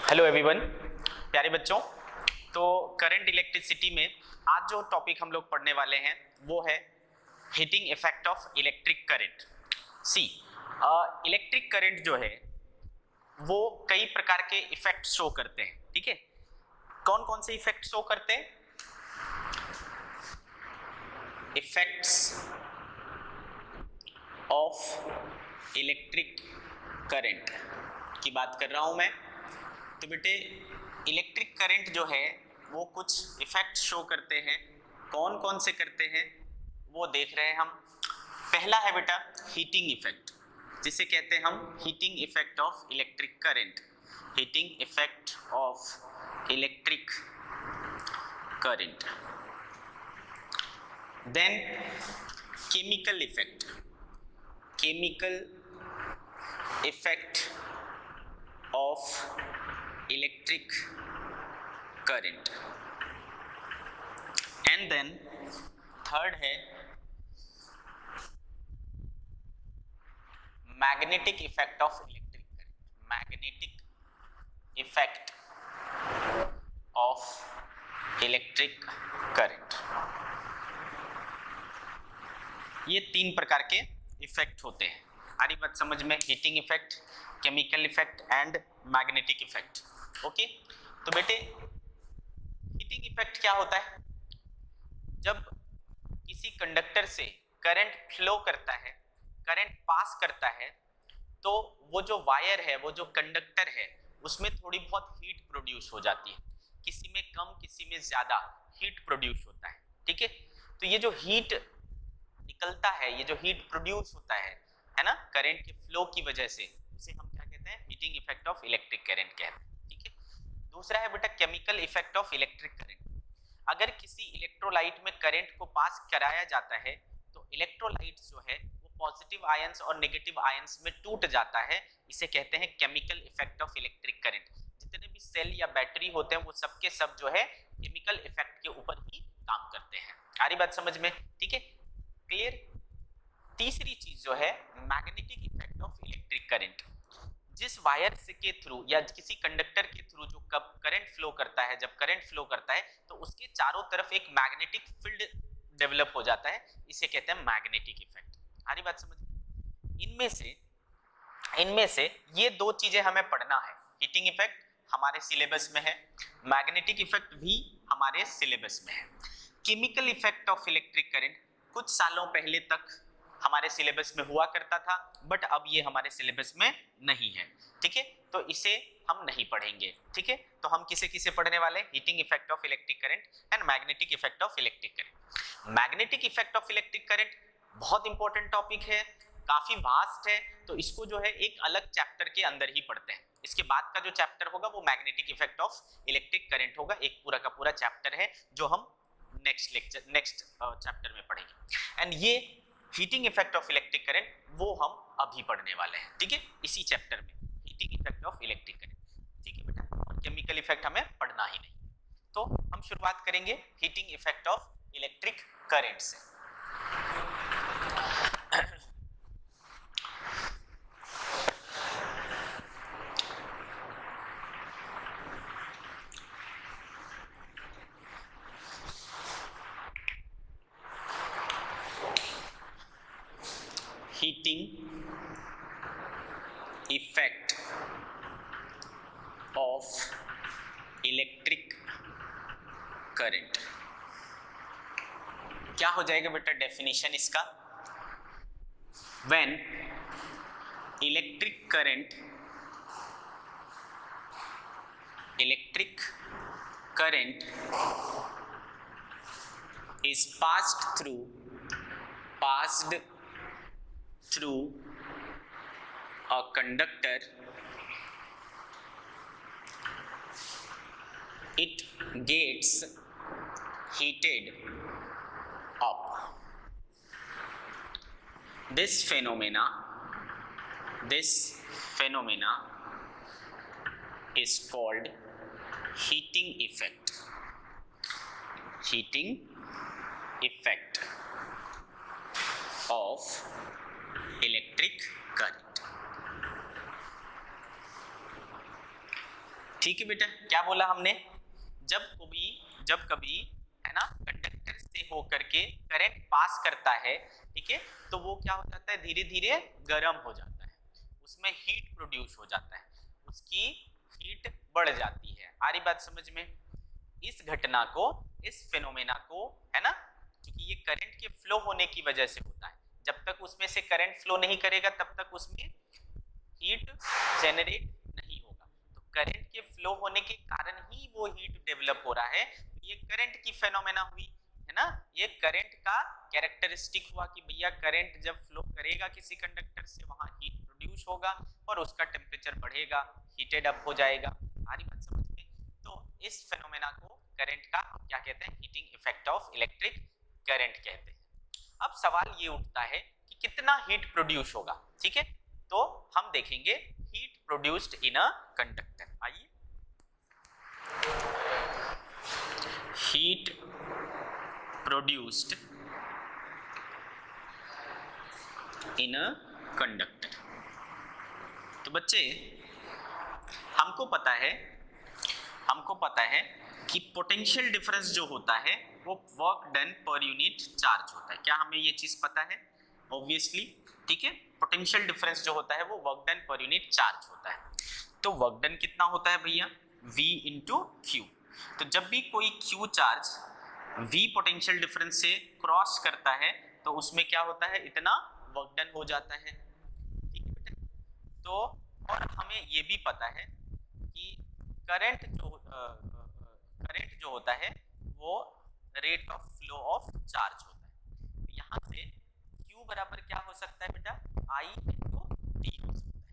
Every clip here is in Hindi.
हेलो एवरीवन, प्यारे बच्चों। तो करंट इलेक्ट्रिसिटी में आज जो टॉपिक हम लोग पढ़ने वाले हैं वो है heating effect of electric current. See electric current जो है वो कई प्रकार के इफेक्ट शो करते हैं। ठीक है, कौन कौन से इफेक्ट शो करते हैं? इफेक्ट्स ऑफ इलेक्ट्रिक करंट की बात कर रहा हूं मैं। तो बेटे इलेक्ट्रिक करंट जो है वो कुछ इफेक्ट शो करते हैं। कौन कौन से करते हैं वो देख रहे हैं हम। पहला है बेटा हीटिंग इफेक्ट, जिसे कहते हैं हम heating effect of electric current. Heating effect of electric current. Then chemical effect, chemical effect of electric current. And then third है magnetic effect of electric current. Magnetic effect of electric current. ये तीन प्रकार के इफेक्ट होते हैं। आ रही बात समझ में? Heating effect, chemical effect and magnetic effect. Okay, तो बेटे हीटिंग इफेक्ट क्या होता है? जब किसी कंडक्टर से करंट फ्लो करता है, करंट पास करता है, तो वो जो वायर है, वो जो कंडक्टर है, उसमें थोड़ी बहुत हीट प्रोड्यूस हो जाती है। किसी में कम, किसी में ज्यादा हीट प्रोड्यूस होता है। ठीक है, तो ये जो हीट निकलता है, ये जो हीट प्रोड्यूस होता है ना, करंट के फ्लो की वजह से, उसे हम क्या कहते हैं? Heating effect of electric current कहते हैं। ठीक है, दूसरा है बेटा chemical effect of electric current. अगर किसी इलेक्ट्रोलाइट में करंट को पास कराया जाता है तो इलेक्ट्रोलाइट जो है वो पॉजिटिव आयंस और नेगेटिव आयंस में टूट जाता है। इसे कहते हैं chemical effect of electric current. जितने भी सेल या बैटरी होते हैं वो सब के सब जो है केमिकल इफेक्ट के ऊपर ही काम करते हैं। आ रही बात समझ में? ठीक है, क्लियर। तीसरी चीज जो है magnetic effect of electric current. जिस वायर के थ्रू या किसी कंडक्टर के थ्रू जो कब करंट फ्लो करता है, जब करंट फ्लो करता है तो उसके चारों तरफ एक मैग्नेटिक फील्ड डेवलप हो जाता है। इसे कहते हैं मैग्नेटिक इफेक्ट। हमारी बात समझ? इनमें से ये दो चीजें हमें पढ़ना है। हीटिंग इफेक्ट हमारे सिलेबस में है, मैग्नेटिक इफेक्ट भी हमारे सिलेबस में है। Chemical effect of electric current कुछ सालों पहले तक हमारे सिलेबस में हुआ करता था, बट अब ये हमारे सिलेबस में नहीं है। ठीक है, तो इसे हम नहीं पढ़ेंगे। ठीक है, तो हम किसे किसे पढ़ने वाले? Heating effect of electric current and magnetic effect of electric current. Magnetic effect of electric current बहुत इंपॉर्टेंट टॉपिक है, काफी वास्ट है, तो इसको जो है एक अलग चैप्टर के अंदर ही पढ़ते हैं। इसके बाद का जो चैप्टर होगा वो magnetic effect of electric current होगा। एक पूरा का पूरा चैप्टर है जो हम नेक्स्ट चैप्टर में पढ़ेंगे। एंड ये heating effect of electric current वो हम अभी पढ़ने वाले हैं। ठीक है, इसी चैप्टर में heating effect of electric current. ठीक है बेटा, और केमिकल इफेक्ट हमें पढ़ना ही नहीं। तो हम शुरुआत करेंगे heating effect of electric current से। Heating effect of electric current क्या हो जाएगा बेटा डेफिनेशन इसका? When electric current is passed through a conductor, it gets heated up. This phenomena is called heating effect. Heating effect of electric current. ठीक है बेटा, क्या बोला हमने, जब कभी है ना कंडक्टर से होकर के करंट पास करता है, ठीक है, तो वो क्या हो जाता है, धीरे धीरे गर्म हो जाता है, उसमें हीट प्रोड्यूस हो जाता है, उसकी हीट बढ़ जाती है। आ रही बात समझ में? इस घटना को, इस फिनोमेना को, है ना, क्योंकि ये करंट के फ्लो होने की वजह से होता है, जब तक उसमें से करंट फ्लो नहीं करेगा तब तक उसमें हीट जेनरेट नहीं होगा। तो करंट के फ्लो होने के कारण ही वो हीट डेवलप हो रहा है, तो ये करंट की फेनोमेना हुई, है ना, ये करंट का कैरेक्टरिस्टिक हुआ कि भैया करंट जब फ्लो करेगा किसी कंडक्टर से वहां हीट प्रोड्यूस होगा और उसका टेम्परेचर बढ़ेगा, हीटेड अप हो जाएगा। आ रही बात समझ में? तो इस फेनोमेना को करंट का हम क्या कहते हैं, heating effect of electric current कहते हैं। अब सवाल ये उठता है कि कितना हीट प्रोड्यूस होगा, ठीक है, तो हम देखेंगे heat produced in a conductor. आइए, heat produced in a conductor. तो बच्चे हमको पता है कि पोटेंशियल डिफरेंस जो होता है वो work done per unit charge होता है। क्या हमें ये चीज पता है? ऑब्वियसली, ठीक है, पोटेंशियल डिफरेंस जो होता है वो work done per unit charge होता है। तो वर्क डन कितना होता है भैया? V into Q. तो जब भी कोई Q charge V potential difference से क्रॉस करता है तो उसमें क्या होता है, इतना वर्क डन हो जाता है, ठीक है बेटा। तो और हमें ये भी पता है कि करंट जो होता है वो rate of flow of charge होता है। तो यहाँ से Q बराबर क्या हो सकता है बेटा? I इंटू टी हो सकता है।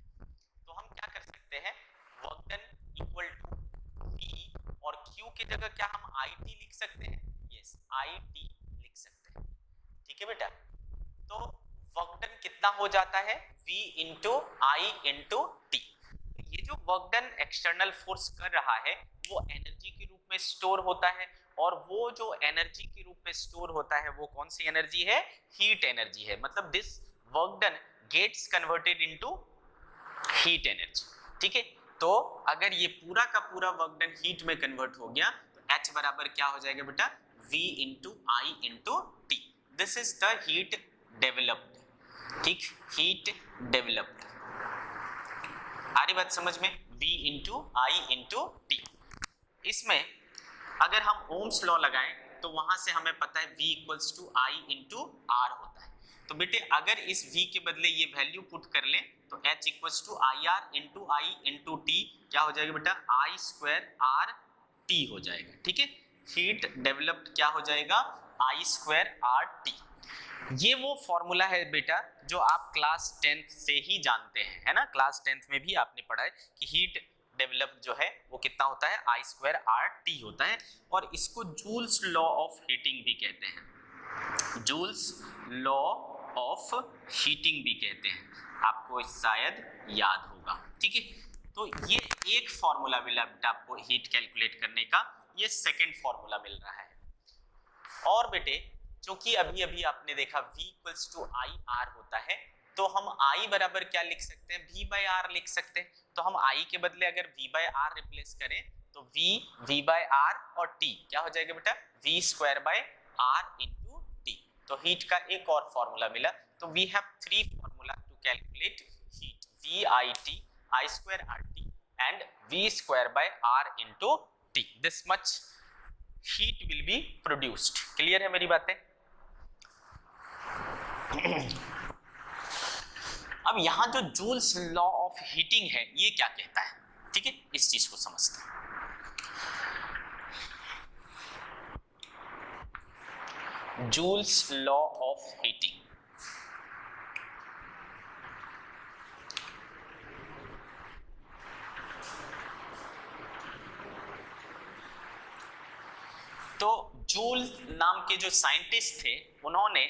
तो हम क्या कर सकते हैं, work done equal to V और Q की जगह क्या हम IT लिख सकते हैं? यस, IT लिख सकते हैं, ठीक है बेटा। तो वर्क डन कितना हो जाता है? V into I into T. ये जो वर्क डन एक्सटर्नल फोर्स कर रहा है वो एनर्जी के रूप में स्टोर होता है, और वो जो एनर्जी के रूप में स्टोर होता है वो कौन सी एनर्जी है? हीट एनर्जी है। मतलब this work done gets converted into heat energy, ठीक है। तो अगर ये पूरा का पूरा वर्क डन हीट में कन्वर्ट हो गया तो H बराबर क्या हो जाएगा बेटा? V into I into T. This is the heat developed, ठीक, हीट डेवलप्ड। आ रही बात समझ में? V into I into T. इसमें अगर हम ओम्स लॉ लगाएं तो वहां से हमें पता है V equals to I into R होता है। तो बेटे अगर इस V के बदले ये वैल्यू पुट कर लें तो H equals to I R into I into T क्या हो जाएगा बेटा? आई स्क्वायर आर टी हो जाएगा, ठीक है। हीट डेवलप्ड क्या हो जाएगा? आई स्क्वायर आर टी। ये वो फॉर्मूला है बेटा जो आप क्लास 10th से ही जानते हैं, है ना, क्लास 10th में भी आपने पढ़ा है कि हीट डेवलप जो है वो कितना होता है? आई स्क्वायर आर टी होता है। और इसको जूल्स लॉ ऑफ हीटिंग भी कहते हैं, जूल्स लॉ ऑफ हीटिंग भी कहते हैं, आपको शायद याद होगा, ठीक है। तो ये एक फॉर्मूला मिला बेटा आपको हीट कैलकुलेट करने का, ये सेकेंड फॉर्मूला मिल रहा है। और बेटे क्योंकि अभी अभी आपने देखा V equals to I R होता है, तो हम I बराबर क्या लिख सकते हैं? V बाय आर लिख सकते हैं। तो हम I के बदले अगर V बाय आर रिप्लेस करें तो V बाय आर और T क्या हो जाएगा बेटा? V square by R into T. तो हीट का एक और फॉर्मूला मिला। तो we have three formula to calculate heat, V I T, I square R T and V square by R into T. This much heat will be produced. Clear है मेरी बातें? अब यहां जो जूल्स लॉ ऑफ हीटिंग है ये क्या कहता है, ठीक है, इस चीज को समझते हैं। जूल्स लॉ ऑफ हीटिंग, तो जूल नाम के जो साइंटिस्ट थे उन्होंने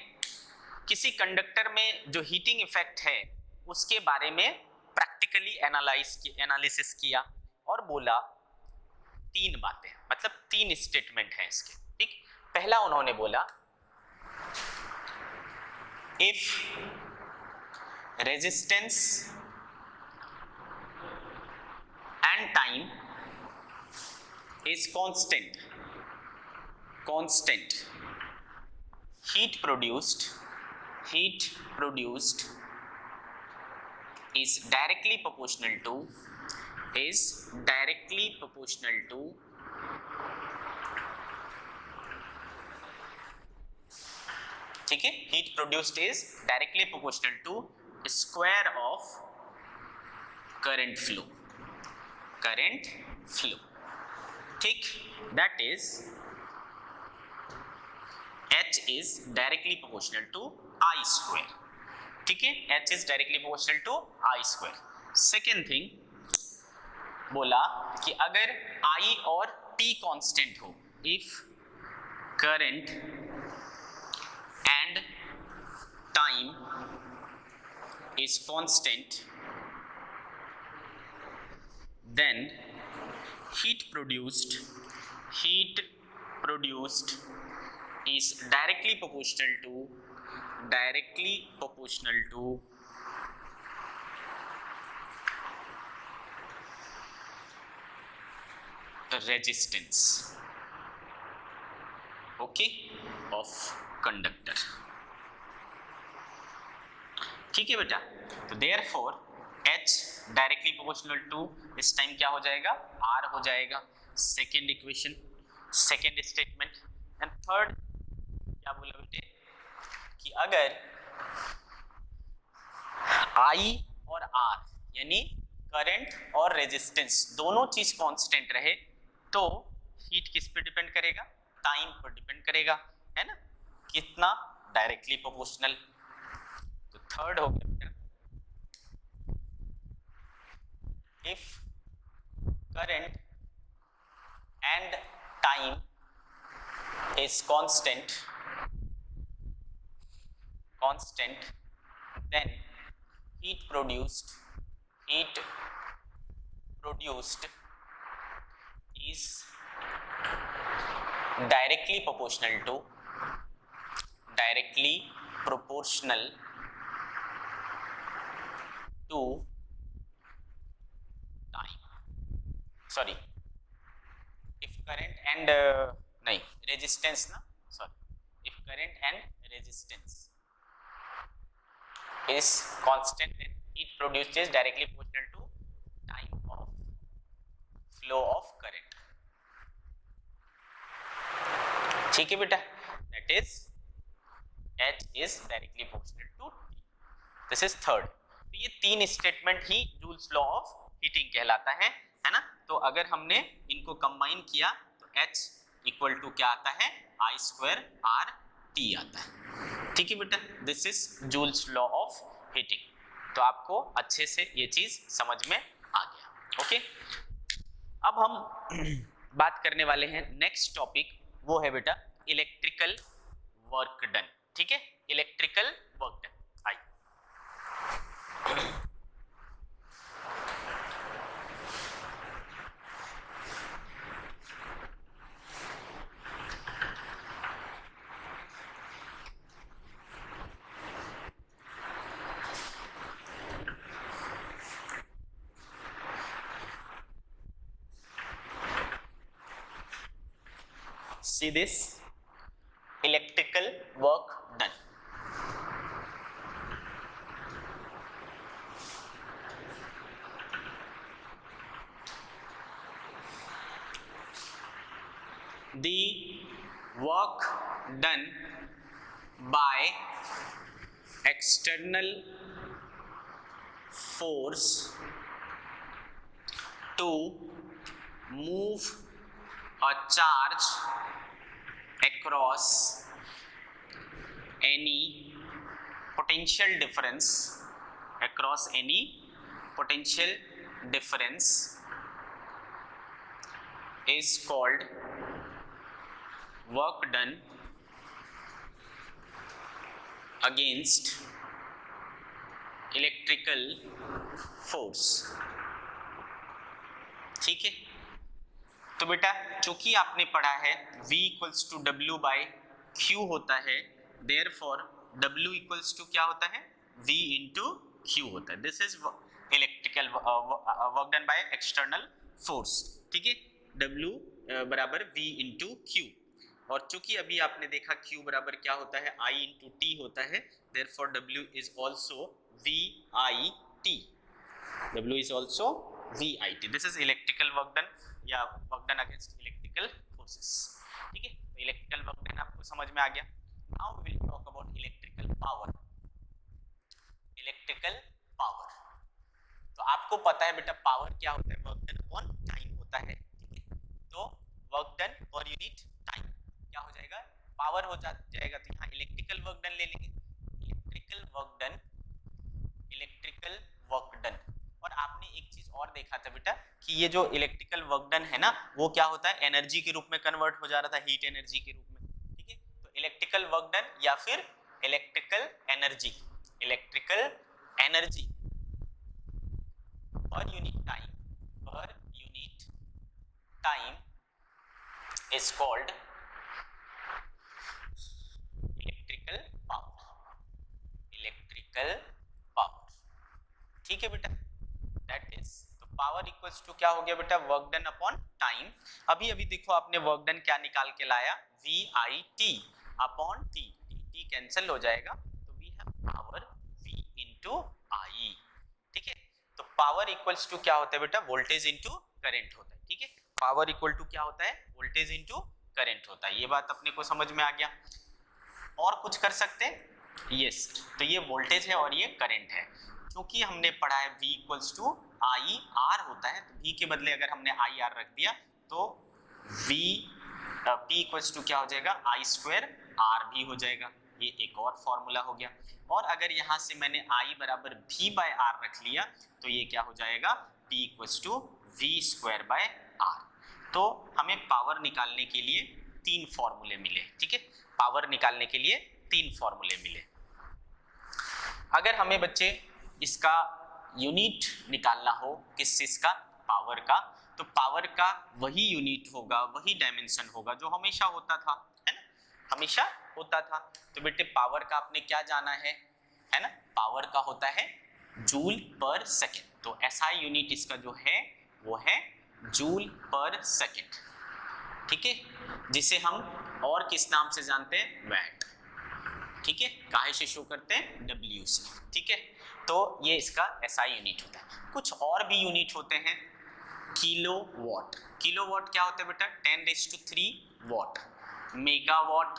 किसी कंडक्टर में जो हीटिंग इफेक्ट है उसके बारे में प्रैक्टिकली एनालिसिस किया और बोला तीन बातें, मतलब तीन स्टेटमेंट हैं इसके, ठीक। पहला उन्होंने बोला if resistance and time is constant, heat produced is directly proportional to ठीक है, heat produced is directly proportional to square of current flow, ठीक, that is H is directly proportional to I square, ठीक है, H is directly proportional to I square. Second thing बोला कि अगर I और T कांस्टेंट हो, if current and time is constant, then heat produced is directly proportional to resistance, okay, of conductor, ठीक है बेटा. तो therefore H directly proportional to इस टाइम क्या हो जाएगा, R हो जाएगा. Second equation, second statement. And third क्या बोला बेटे कि अगर I और R यानी करंट और रेजिस्टेंस दोनों चीज कांस्टेंट रहे तो हीट किस पे डिपेंड करेगा, टाइम पर डिपेंड करेगा, है ना, कितना, डायरेक्टली प्रोपोर्शनल. तो थर्ड हो गया बेटा, if current and time is constant, then heat produced is directly proportional to time. Sorry, if current and नहीं resistance ना, sorry, if current and resistance is constant, then heat produced is directly proportional to time of flow of current. ठीक है बेटा, that is H is directly proportional to T. This is third. तो ये तीन statement he joules law of heating कहलाता है ना. तो अगर हमने इनको कंबाइन किया तो H इक्वल टू क्या आता है, I स्क्वायर R T आता है. ठीक है बेटा, this is joules law of heating. तो आपको अच्छे से ये चीज समझ में आ गया. ओके, अब हम बात करने वाले हैं नेक्स्ट टॉपिक, वो है बेटा इलेक्ट्रिकल वर्क डन. ठीक है, electrical work done. I see this electrical work done. The work done by external force to move a charge across any potential difference is called work done against electrical force. ठीक है, तो बेटा चूंकि आपने पढ़ा है V equals to W by Q होता है, देयरफॉर W इक्वल्स टू क्या होता है, V इंटू Q होता है. This is electrical work done by external force. ठीक है, W बराबर V इंटू क्यू, और चूंकि अभी आपने देखा Q बराबर क्या होता है, I इंटू टी होता है, therefore W is also VIT, W is also VIT, this is electrical work done या work done against electrical forces. ठीक है, तो इलेक्ट्रिकल वर्क डन आपको समझ में आ गया। Now we will talk about electrical power. Electrical power, तो आपको पता है बेटा पावर क्या होता है, वर्क डन अपॉन टाइम होता है। ठीक है, तो work done per unit time क्या हो जाएगा, पावर हो जाएगा। तो यहाँ इलेक्ट्रिकल वर्क डन ले लेंगे, electrical work done, electrical work done. और आपने एक चीज और देखा था बेटा कि ये जो इलेक्ट्रिकल वर्क डन है ना, वो क्या होता है, एनर्जी के रूप में कन्वर्ट हो जा रहा था, हीट एनर्जी के रूप में। ठीक है, तो इलेक्ट्रिकल वर्क डन या फिर electrical energy, electrical energy per unit time, per unit time is called electrical power, electrical power। ठीक है बेटा, that is, तो पावर इक्वल्स टू क्या हो गया बेटा, वर्क डन अपॉन टाइम। अभी अभी देखो आपने वर्क डन क्या निकाल के लाया, VIT upon T, T cancel हो जाएगा, तो we have power V into I। ठीक है, तो पावर इक्वल्स टू क्या होता है बेटा, वोल्टेज इंटू करंट होता है। ठीक है, पावर इक्वल टू क्या होता है, वोल्टेज इंटू करंट होता है। ये बात अपने को समझ में आ गया। और कुछ कर सकते हैं, यस, तो ये वोल्टेज है और ये करंट है। क्योंकि हमने पढ़ा है V equals to I R होता है, तो V के बदले अगर हमने आई आर रख दिया तो V P इक्वल्स टू क्या हो जाएगा, आई स्क्वायर आर भी हो जाएगा। ये एक और फॉर्मूला हो गया। और अगर यहाँ से मैंने I बराबर V बाय आर रख लिया तो ये क्या हो जाएगा, P equals to V square by R. तो हमें पावर निकालने के लिए तीन फॉर्मूले मिले। ठीक है, पावर निकालने के लिए तीन फॉर्मूले मिले। अगर हमें बच्चे इसका यूनिट निकालना हो, किस चीज का, पावर का, तो पावर का वही यूनिट होगा, वही डायमेंशन होगा जो हमेशा होता था, है ना, हमेशा होता था। तो बेटे पावर का आपने क्या जाना है ना, पावर का होता है जूल पर सेकेंड। तो एसआई यूनिट इसका जो है वो है जूल पर सेकेंड। ठीक है, जिसे हम और किस नाम से जानते हैं, वैट। ठीक है, काहे से शो करते हैं, W से। ठीक है, तो ये इसका एसआई यूनिट होता है। कुछ और भी यूनिट होते हैं, किलोवाट। किलोवाट क्या होता है बेटा, 10⁻³ वाट। मेगावाट,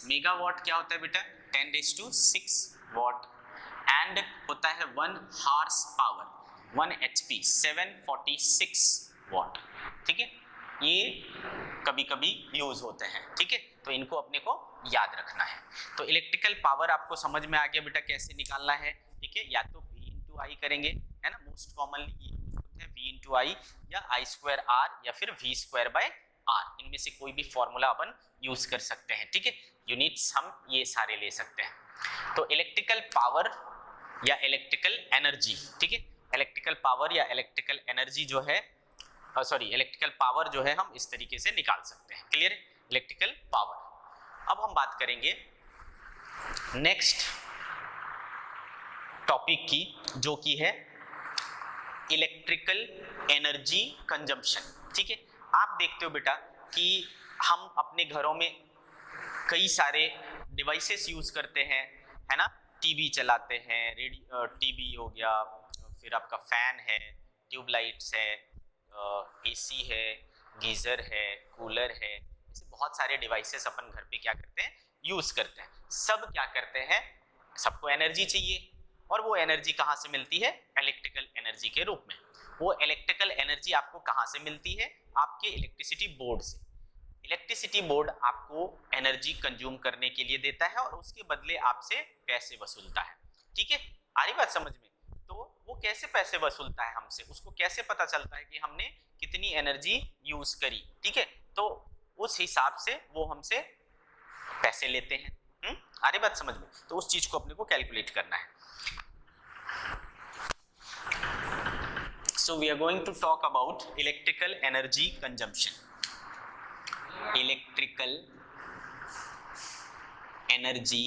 मेगावाट क्या होता है बेटा, 10⁻⁶ वाट। एंड होता है 1 हॉर्स पावर, 1 HP, 746 वाट। ठीक है, ये कभी कभी यूज होते हैं। ठीक है, तो इनको अपने को याद रखना है। तो इलेक्ट्रिकल पावर आपको समझ में आ गया बेटा कैसे निकालना है। ठीक है, या तो V इंटू आई करेंगे, है ना, मोस्ट कॉमनली ये होते हैं V इंटू आई, या I स्क्वायर आर, या फिर V स्क्वायर बाय आर। इनमें से कोई भी फॉर्मूला अपन यूज कर सकते हैं। ठीक है, यूनिट्स हम ये सारे ले सकते हैं। तो इलेक्ट्रिकल पावर या इलेक्ट्रिकल एनर्जी, ठीक है, इलेक्ट्रिकल पावर या इलेक्ट्रिकल एनर्जी जो है, सॉरी, इलेक्ट्रिकल पावर जो है हम इस तरीके से निकाल सकते हैं। Clear, electrical power. अब हम बात करेंगे नेक्स्ट टॉपिक की, जो कि है इलेक्ट्रिकल एनर्जी कंजम्पशन। ठीक है, आप देखते हो बेटा कि हम अपने घरों में कई सारे डिवाइसेस यूज करते हैं, है ना, टीवी चलाते हैं, टीवी हो गया, फिर आपका फैन है, ट्यूबलाइट्स है, एसी है, गीजर है, कूलर है, ऐसे बहुत सारे डिवाइसेस अपन घर पे क्या करते हैं, यूज करते हैं। सब क्या करते हैं, सबको एनर्जी चाहिए, और वो एनर्जी कहाँ से मिलती है, इलेक्ट्रिकल एनर्जी के रूप में। वो इलेक्ट्रिकल एनर्जी आपको कहाँ से मिलती है, आपके इलेक्ट्रिसिटी बोर्ड से। इलेक्ट्रिसिटी बोर्ड आपको एनर्जी कंज्यूम करने के लिए देता है और उसके बदले आपसे पैसे वसूलता है। ठीक है, आ रही बात समझ में। तो वो कैसे पैसे वसूलता है हमसे, उसको कैसे पता चलता है कि हमने कितनी एनर्जी यूज करी। ठीक है, तो उस हिसाब से वो हमसे पैसे लेते हैं। आ रही बात समझ में। तो उस चीज को अपने को कैलकुलेट करना है। So we are going to talk about electrical energy consumption. Electrical energy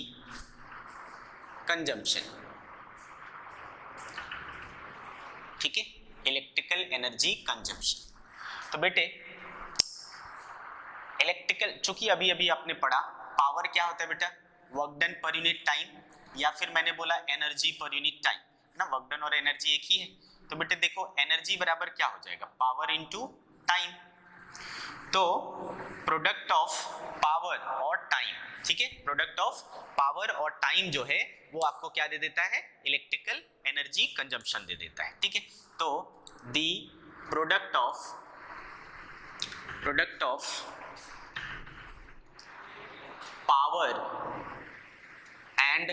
consumption. ठीक है, इलेक्ट्रिकल एनर्जी कंजम्पशन। तो बेटे इलेक्ट्रिकल, चूंकि अभी अभी आपने पढ़ा पावर क्या होता है बेटा, work done per unit time, या फिर मैंने बोला एनर्जी पर यूनिट टाइम, ना वर्क डन और एनर्जी एक ही है। तो बेटे देखो एनर्जी बराबर क्या हो जाएगा, पावर इनटू टाइम। तो प्रोडक्ट ऑफ पावर और टाइम, ठीक है, प्रोडक्ट ऑफ पावर और टाइम जो है वो आपको क्या दे देता है, इलेक्ट्रिकल एनर्जी कंजम्पशन दे देता है, ठीक है। तो the product of power and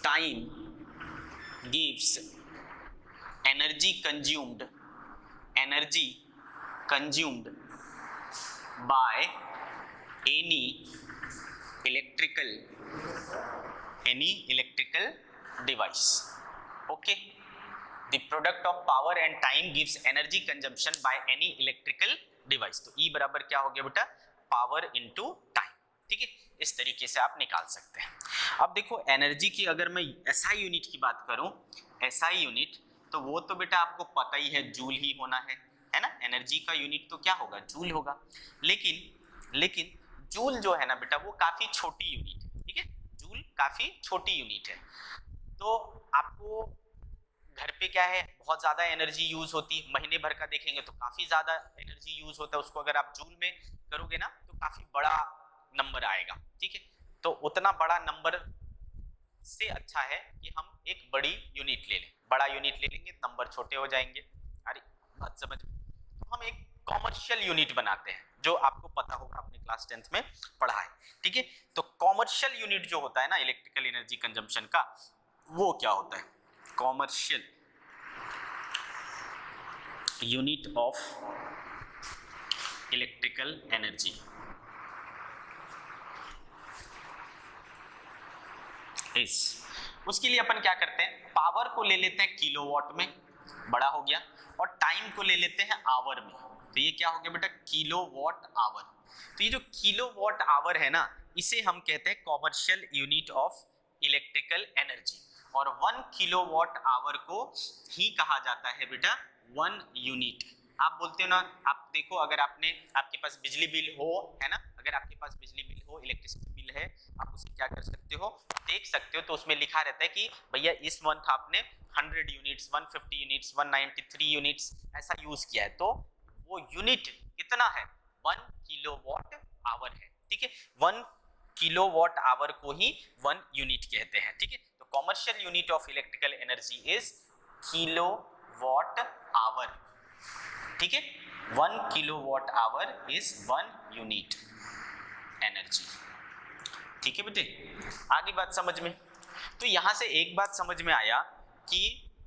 time gives energy consumed by any electrical device. Okay, the product of power and time gives energy consumption by any electrical device. तो E बराबर क्या हो गया बेटा, पावर इनटू टाइम, ठीक है, इस तरीके से आप निकाल सकते हैं। अब देखो एनर्जी की अगर मैं एसआई यूनिट की बात करूं, एसआई यूनिट, तो वो तो बेटा आपको पता ही है जूल ही होना है ना, एनर्जी का यूनिट तो क्या होगा, जूल होगा। लेकिन जूल जो है ना बेटा वो काफी छोटी यूनिट है, ठीक है, जूल काफी छोटी यूनिट है। तो आपको घर पे क्या है बहुत ज्यादा एनर्जी यूज होती है, महीने भर का देखेंगे तो काफी ज्यादा एनर्जी यूज होता है, उसको अगर आप जूल में करोगे ना तो काफी बड़ा नंबर आएगा, ठीक है। तो उतना बड़ा नंबर से अच्छा है कि हम एक बड़ी यूनिट ले लें, बड़ा यूनिट ले लेंगे नंबर छोटे हो जाएंगे। अरे बात समझ में, तो हम एक कॉमर्शियल यूनिट बनाते हैं, जो आपको पता होगा आपने क्लास 10th में पढ़ा है, ठीक है। तो कॉमर्शियल यूनिट जो होता है ना इलेक्ट्रिकल एनर्जी कंजम्पशन का, वो क्या होता है, commercial unit of electrical energy इस, उसके लिए अपन क्या करते हैं, पावर को ले लेते हैं किलोवाट में, बड़ा हो गया, और टाइम को ले लेते हैं आवर में। तो ये क्या हो गया बेटा, किलोवाट आवर। तो ये जो किलोवाट आवर है ना, इसे हम कहते हैं commercial unit of electrical energy, और 1 किलोवाट आवर को ही कहा जाता है बेटा 1 यूनिट। आप बोलते हो ना, आप देखो अगर आपके पास बिजली बिल हो, है ना, अगर आपके पास बिजली बिल हो, इलेक्ट्रिसिटी बिल है, आप उसे क्या कर सकते हो, देख सकते हो, तो उसमें लिखा रहता है कि भैया इस मंथ आपने 100 यूनिट्स, 150 यूनिट्स, 193 यूनिट्स ऐसा यूज किया है, तो वो यूनिट कितना है, 1 किलोवाट आवर है, ठीक है। 1 किलोवाट आवर को ही 1 यूनिट कहते हैं, ठीक है। तो commercial unit of electrical energy is kilowatt hour, ठीक है। 1 kilowatt our is 1 unit energy, ठीक है बेटे, आगे बात समझ में। तो यहां से एक बात समझ में आया कि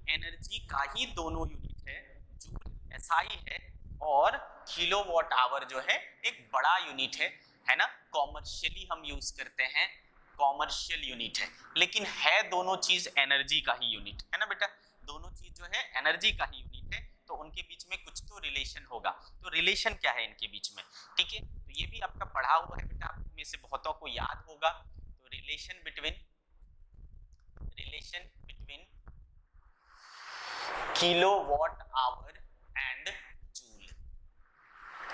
एनर्जी का ही दोनों यूनिट है, जूल एसआई है, और किलोवाट आवर जो है एक बड़ा यूनिट है ना, कॉमर्शियली हम यूज करते हैं, कॉमर्शियल यूनिट है, लेकिन है दोनों चीज एनर्जी का ही यूनिट है ना बेटा, दोनों चीज जो है एनर्जी का ही यूनिट है, तो उनके बीच में कुछ तो रिलेशन होगा। तो रिलेशन क्या है इनके बीच में, ठीक है, तो ये भी आपका पढ़ा हुआ है बेटा, आप में से बहुतों को याद होगा। तो relation between kilowatt hour and joule,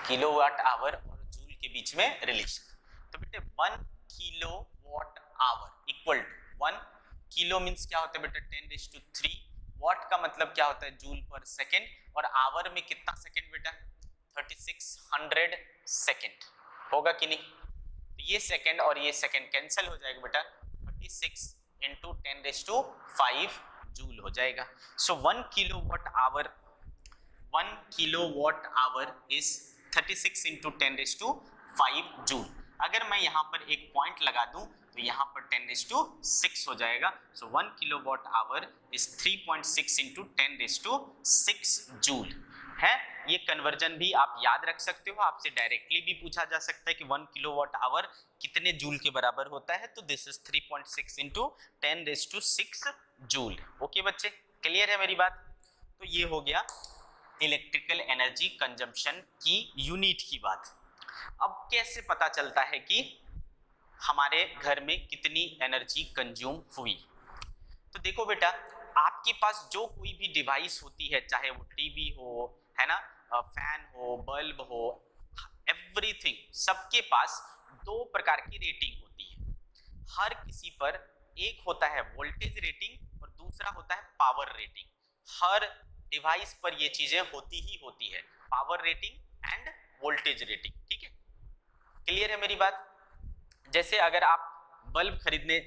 kilowatt hour और जूल के बीच में रिलेशन। तो बेटे 1 kilowatt hour equal to 1 kilo means क्या होता है बेटा 10⁻³ वाट का मतलब क्या होता है जूल पर सेकेंड, और आवर में कितना सेकेंड बेटा 3600 सेकेंड, होगा कि नहीं। तो ये सेकेंड और ये सेकेंड कैंसिल हो जाएगा बेटा, 36 × 10⁵ जूल हो जाएगा। सो 1 किलोवाट आवर इज 36 × 10⁵ जूल। अगर मैं यहाँ पर एक पॉइंट लगा दूं तो यहाँ पर 10⁶ हो जाएगा। सो 1 किलोवाट आवर इज 3.6 × 10⁶ जूल है। ये कन्वर्जन भी आप याद रख सकते हो, आपसे डायरेक्टली भी पूछा जा सकता है कि 1 किलोवाट आवर कितने जूल के बराबर होता है, तो दिस इज 3.6 × 10⁶ जूल। ओके बच्चे, क्लियर है मेरी बात। तो ये हो गया इलेक्ट्रिकल एनर्जी कंजम्पशन की यूनिट की बात। अब कैसे पता चलता है कि हमारे घर में कितनी एनर्जी कंज्यूम हुई, तो देखो बेटा आपके पास जो कोई भी डिवाइस होती है, चाहे वो टीवी हो, है ना, फैन हो, बल्ब हो, एवरीथिंग, सबके पास दो प्रकार की रेटिंग होती है। हर किसी पर एक होता है वोल्टेज रेटिंग और दूसरा होता है पावर रेटिंग। हर डिवाइस पर ये चीजें होती ही होती है, power rating end voltage rating. ठीक है, क्लियर है मेरी बात? जैसे अगर आप बल्ब खरीदने,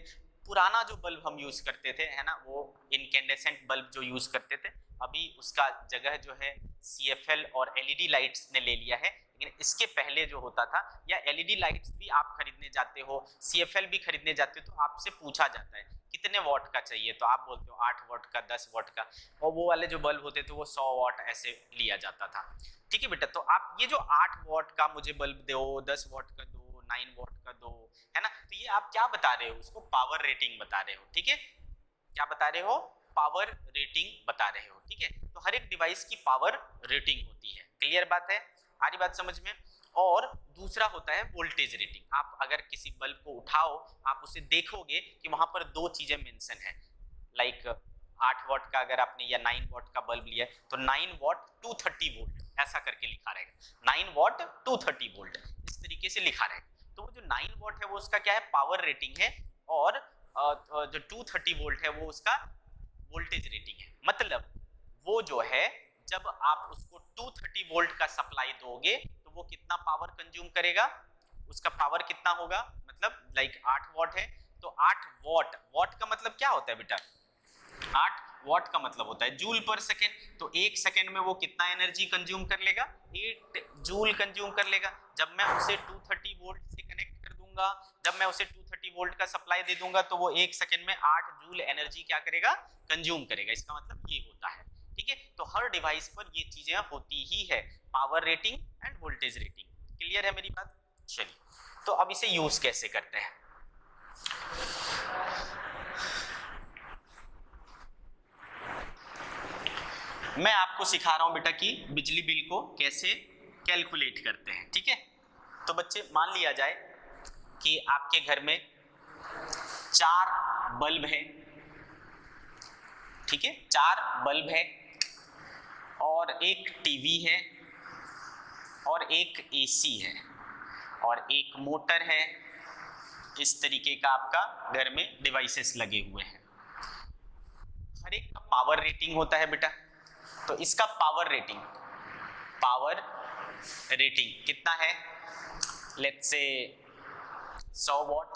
पुराना जो बल्ब हम यूज करते थे है ना, वो इनकैंडेसेंट बल्ब जो यूज करते थे, अभी उसका जगह जो है CFL और LED लाइट्स ने ले लिया है। लेकिन इसके पहले जो होता था, या LED लाइट्स भी आप खरीदने जाते हो, CFL भी खरीदने जाते हो, तो आपसे पूछा जाता है कितने वॉट का चाहिए, तो आप बोलते हो 8 वॉट का, 10 वॉट का, और वो वाले जो बल्ब होते थे वो 100 वॉट ऐसे लिया जाता था। ठीक है बेटा, तो आप ये जो 8 वॉट का मुझे बल्ब दो, 10 वॉट का दो, 9 वॉट का दो, है ना, तो ये आप क्या बता रहे हो, उसको पावर रेटिंग बता रहे हो। ठीक है, क्या बता रहे हो, पावर रेटिंग बता रहे हो। ठीक है, तो हर एक डिवाइस की पावर रेटिंग होती है। क्लियर बात है, आ रही बात समझ में? और दूसरा होता है वोल्टेज रेटिंग। आप अगर किसी बल्ब को उठाओ, आप उसे देखोगे कि वहां पर दो चीजें मेंशन है, लाइक 8 वॉट का अगर आपने या 9 वॉट का बल्ब लिया तो 9 वॉट 230 वोल्ट ऐसा करके लिखा रहेगा, 9 वॉट 230 वोल्ट इस तरीके से लिखा रहेगा। तो वो जो 9 वॉट है वो उसका क्या है, पावर रेटिंग है, और जो 230 वोल्ट है वो उसका वोल्टेज रेटिंग है। मतलब वो जो है, जब आप उसको 230 वोल्ट का सप्लाई दोगे तो वो कितना पावर कंज्यूम करेगा, उसका पावर कितना होगा, मतलब लाइक 8 वॉट है तो 8 वॉट, वॉट का मतलब क्या होता है बेटा, 8 वॉट का मतलब होता है जूल पर सेकेंड। तो एक सेकेंड में वो कितना एनर्जी कंज्यूम कर लेगा, 8 जूल कंज्यूम कर लेगा। जब मैं उसे 230 वोल्ट से कनेक्ट कर दूंगा, जब मैं उसे 230 वोल्ट का सप्लाई दे दूंगा, तो वो एक सेकेंड में 8 जूल एनर्जी क्या करेगा, कंज्यूम करेगा। इसका मतलब ये होता है। ठीक है, तो हर डिवाइस पर ये चीजें होती ही है, power rating end voltage rating. Clear है मेरी बात? चलिए, तो अब इसे यूज कैसे करते हैं। मैं आपको सिखा रहा हूं बेटा कि बिजली बिल को कैसे कैलकुलेट करते हैं। ठीक है, तो बच्चे मान लिया जाए कि आपके घर में 4 बल्ब है। ठीक है, 4 बल्ब है और एक टीवी है और एक AC है और एक मोटर है। इस तरीके का आपका घर में डिवाइसेस लगे हुए हैं। हर एक का पावर रेटिंग होता है बेटा, तो इसका पावर रेटिंग कितना है, लेट्स से 100 वॉट।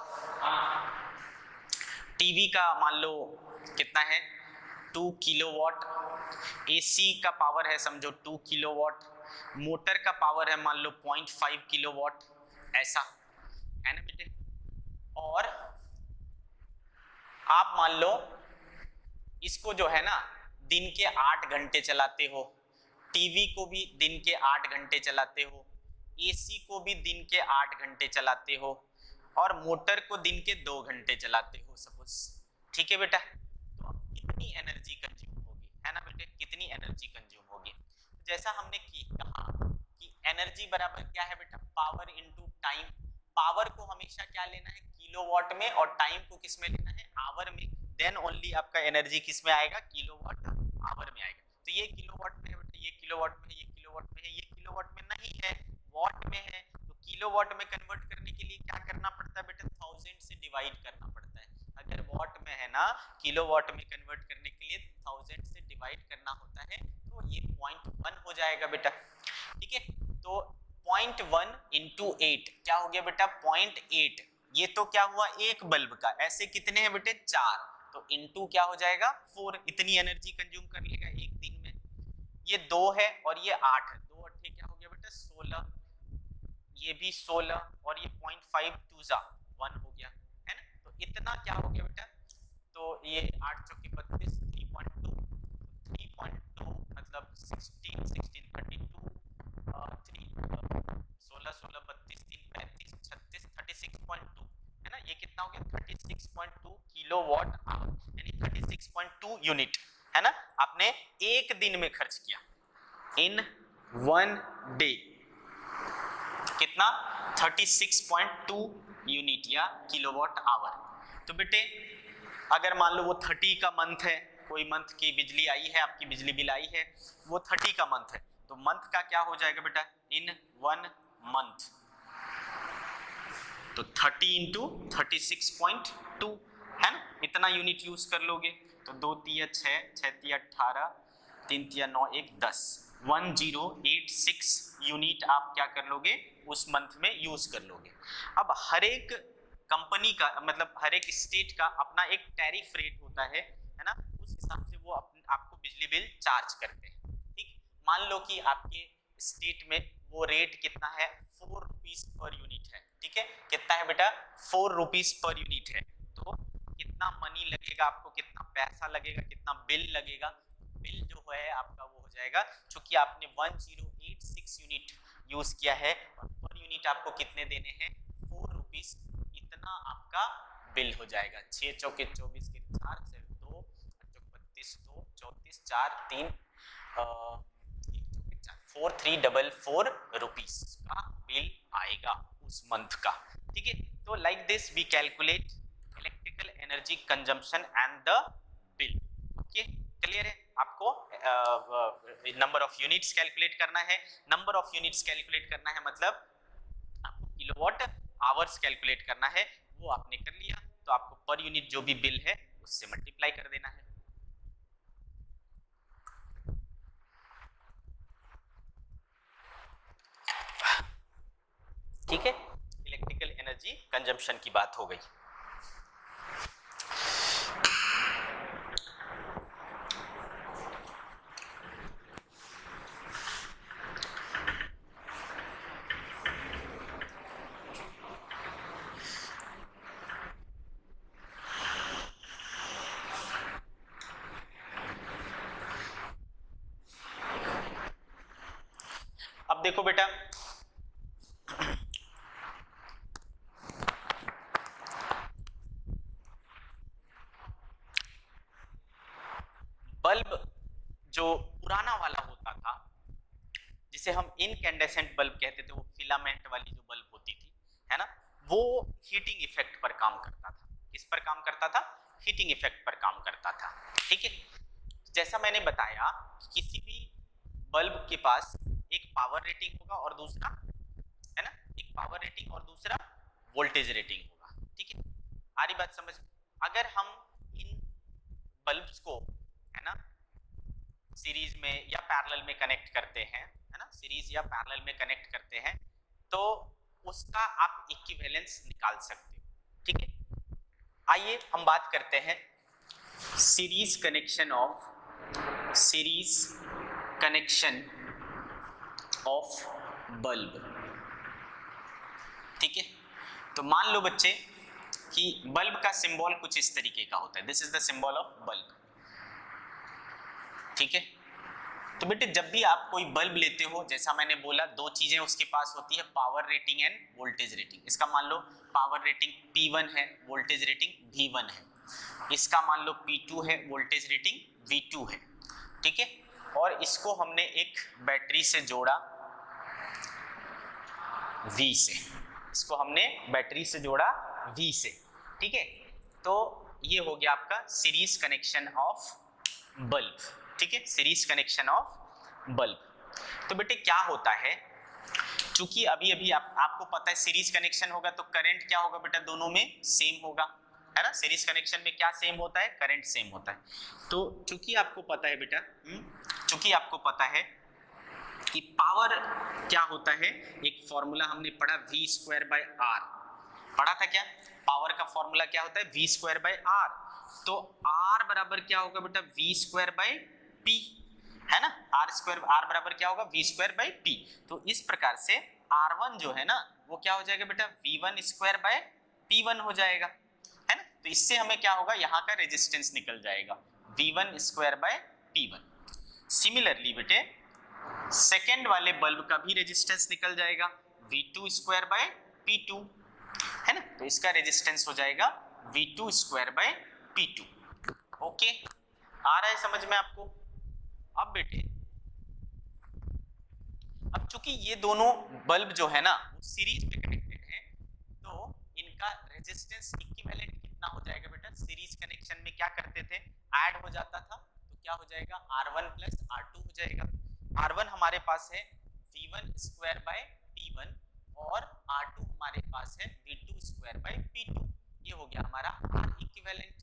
टीवी का मान लो कितना है, 2 किलोवाट। AC का पावर है समझो 2 किलोवाट। मोटर का पावर है मान लो 0.5 किलोवाट, ऐसा है ना बेटे। और आप मान लो इसको जो है ना दिन के 8 घंटे चलाते हो, टीवी को भी दिन के 8 घंटे चलाते हो, AC को भी दिन के 8 घंटे चलाते हो, और मोटर को दिन के 2 घंटे चलाते हो सपोज। ठीक है बेटा, तो अब कितनी एनर्जी कंज्यूम होगी, है ना बेटे, कितनी एनर्जी कंज्यूम होगी। तो जैसा हमने कहा कि एनर्जी बराबर क्या है बेटा, पावर इनटू टाइम। पावर को हमेशा क्या लेना है, किलोवाट में, और टाइम को किस में लेना है, आवर में। देन ओनली आपका एनर्जी किस में आएगा, किलोवाट आवर में आएगा। तो ये किलोवाट में है बेटा, ये किलोवाट में है, ये किलोवाट में है, ये किलोवाट में नहीं है, वॉट में है। तो किलोवाट में कन्वर्ट करने के लिए क्या करना पड़ता है बेटा, 1000 से डिवाइड करना पड़ता है। अगर वॉट में है ना, किलोवाट में कन्वर्ट करने के लिए 1000 से डिवाइड करना होता है, तो ये 0.1 हो जाएगा बेटा। ठीक है, तो 0.1 इंटू 8 क्या हो गया बेटा, 0.8। ये तो क्या हुआ, एक बल्ब का। ऐसे कितने हैं बेटे, 4, तो इंटू क्या हो जाएगा, 4। इतनी एनर्जी कंज्यूम कर लेगा एक दिन में। ये 2 है और ये 8 है, 2 8 क्या हो गया बेटा, 16। ये भी 16 और ये 0.5 2 जा 1 हो गया, है ना। तो इतना क्या हो गया बेटा, तो ये 8 चौकी 32, 3.2, 3.2 मतलब 16 16 32, 16 16 32 3 35 36 36.2, है ना। ये कितना हो गया, 36.2 किलोवाट आवर, यानी 36.2 यूनिट, है ना। आपने एक दिन में खर्च किया, इन 1 डे। कितना, 36.2 यूनिट या किलोवाट आवर। तो बेटे अगर मान लो वो 30 का मंथ है, कोई मंथ की बिजली आई है, आपकी बिजली बिल आई है, वो 30 का मंथ है, तो मंथ का क्या हो जाएगा बेटा, इन 1 मंथ तो 30 इंटू 36.2 है ना, इतना यूनिट यूज कर लोगे तो 2 तिया 6, 6 तिया 18, 3 तिया 9, 1 10, 1086 यूनिट आप क्या कर लोगे उस मंथ में यूज कर लोगे। अब हर एक कंपनी का मतलब हर एक स्टेट का अपना एक टैरिफ रेट होता है ना, उस हिसाब से वो आपको बिजली बिल चार्ज करते हैं। ठीक, मान लो कि आपके स्टेट में वो रेट कितना है 4 रुपीज पर यूनिट है। ठीक है, कितना है बेटा 4 रुपीज पर यूनिट है। तो कितना मनी लगेगा आपको, कितना पैसा लगेगा, कितना बिल लगेगा, बिल जो है आपका वो हो जाएगा, चूंकि आपने 1086 यूनिट यूज किया है और पर यूनिट आपको कितने देने हैं 4 रुपीज, इतना आपका बिल हो जाएगा। 6 चौके 24 के 4 से 2 32 2 34 4 3 4344 रुपीस का बिल आएगा उस मंथ का। ठीक है, तो like this we calculate electrical energy consumption and the bill. Okay, clear है आपको? नंबर ऑफ यूनिट्स कैलकुलेट करना है, नंबर ऑफ यूनिट्स कैलकुलेट करना है मतलब आपको किलोवाट आवर्स कैलकुलेट करना है, वो आपने कर लिया तो आपको पर यूनिट जो भी बिल है उससे मल्टीप्लाई कर देना है। ठीक है, इलेक्ट्रिकल एनर्जी कंजम्पशन की बात हो गई। अब देखो बेटा, बल्ब जो पुराना वाला होता था जिसे हम इनकैंडेसेंट बल्ब कहते थे, वो फिलामेंट वाली जो बल्ब होती थी है ना, वो हीटिंग इफेक्ट पर काम करता था। किस पर काम करता था? हीटिंग इफेक्ट पर काम करता था। ठीक है, जैसा मैंने बताया किसी भी बल्ब के पास एक पावर रेटिंग होगा और दूसरा है ना, एक पावर रेटिंग और दूसरा वोल्टेज रेटिंग होगा। ठीक है, आ रही बात समझ? अगर हम इन बल्ब्स को है ना सीरीज में या पैरेलल में कनेक्ट करते हैं है ना, सीरीज या पैरेलल में कनेक्ट करते हैं तो उसका आप इक्विवेलेंस निकाल सकते हो। ठीक है, आइए हम बात करते हैं सीरीज कनेक्शन ऑफ बल्ब। ठीक है, तो मान लो बच्चे कि बल्ब का सिंबल कुछ इस तरीके का होता है, this is the symbol of bulb. ठीक है, तो बेटे जब भी आप कोई बल्ब लेते हो, जैसा मैंने बोला दो चीजें उसके पास होती है, power rating end voltage rating. इसका मान लो पावर रेटिंग P1 है, वोल्टेज रेटिंग V1 है। इसका मान लो P2 है, वोल्टेज रेटिंग V2 है। ठीक है, और इसको हमने एक बैटरी से जोड़ा V से, इसको हमने बैटरी से जोड़ा V से। ठीक है, तो ये हो गया आपका सीरीज कनेक्शन ऑफ बल्ब। ठीक है, सीरीज कनेक्शन ऑफ बल्ब। तो बेटे क्या होता है, चूंकि अभी अभी आपको पता है सीरीज कनेक्शन होगा तो करंट क्या होगा बेटा, दोनों में सेम होगा है ना। सीरीज कनेक्शन में क्या सेम होता है, करंट सेम होता है। तो चूंकि आपको पता है बेटा, चूंकि आपको पता है कि पावर क्या होता है, एक फॉर्मूला हमने पढ़ा V²/R पढ़ा था क्या, पावर का फॉर्मूला क्या होता है V²/R। तो R बराबर क्या होगा बेटा V²/P है ना, R बराबर क्या होगा V²/P। तो इस प्रकार से R1 जो है ना वो क्या हो जाएगा बेटा V1²/P1 हो जाएगा है ना। तो इससे हमें क्या होगा, यहाँ का रेजिस्टेंस निकल जाएगा V1²/P1। सिमिलरली बेटे सेकेंड वाले बल्ब का भी रेजिस्टेंस निकल जाएगा V2²/P2 है ना, तो इसका रेजिस्टेंस हो जाएगा V2²/P2। ओके, आ रहा है समझ में आपको? अब बेटे, अब चूंकि ये दोनों बल्ब जो है ना सीरीज में कनेक्टेड है तो इनका रेजिस्टेंस इक्विवेलेंट कितना हो जाएगा बेटा, सीरीज कनेक्शन में क्या करते थे, ऐड हो जाता था, तो क्या हो जाएगा R1 + R2 हो जाएगा। R1 हमारे पास है V1²/P1 और R2 हमारे पास है V2 स्क्वायर बाई P2, ये हो गया हमारा R इक्विवेलेंट।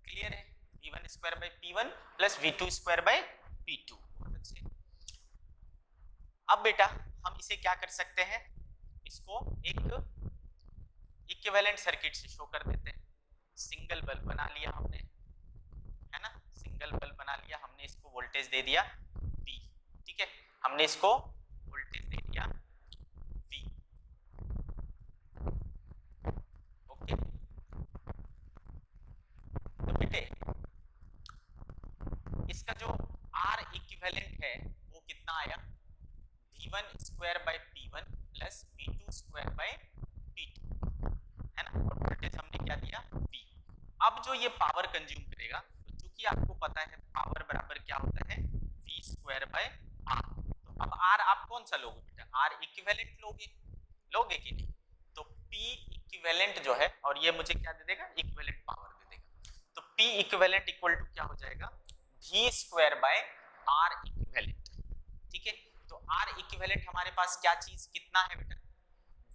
क्लियर है? V1 square by P1 plus V2 square by P2। बहुत अच्छे। अब बेटा हम इसे क्या कर सकते हैं, इसको एक इक्विवेलेंट सर्किट से शो कर देते हैं। सिंगल बल्ब बना लिया हमने, है ना, सिंगल बल्ब बना लिया हमने, इसको वोल्टेज दे दिया V, ठीक है, हमने इसको वोल्टेज दे दिया V, ओके। तो बेटे इसका जो R इक्विवेलेंट है वो कितना आया, V1 square by P1 plus V2 square by P2, है ना, और वोल्टेज हमने क्या दिया V। अब जो ये पावर कंज्यूम करेगा, तो चूंकि आपको पता है पावर बराबर क्या होता है, V स्क्वायर बाय R। तो अब R आप कौन सा लोगे बेटा, R इक्विवेलेंट लोगे कि नहीं, तो P इक्विवेलेंट जो है, और ये मुझे क्या दे देगा, इक्विवेलेंट पावर दे देगा, तो P इक्विवेलेंट इक्वल टू क्या हो जाएगा, V square bye R equivalent, ठीक है। तो R इक्विवेलेंट हमारे पास क्या चीज कितना है बेटा,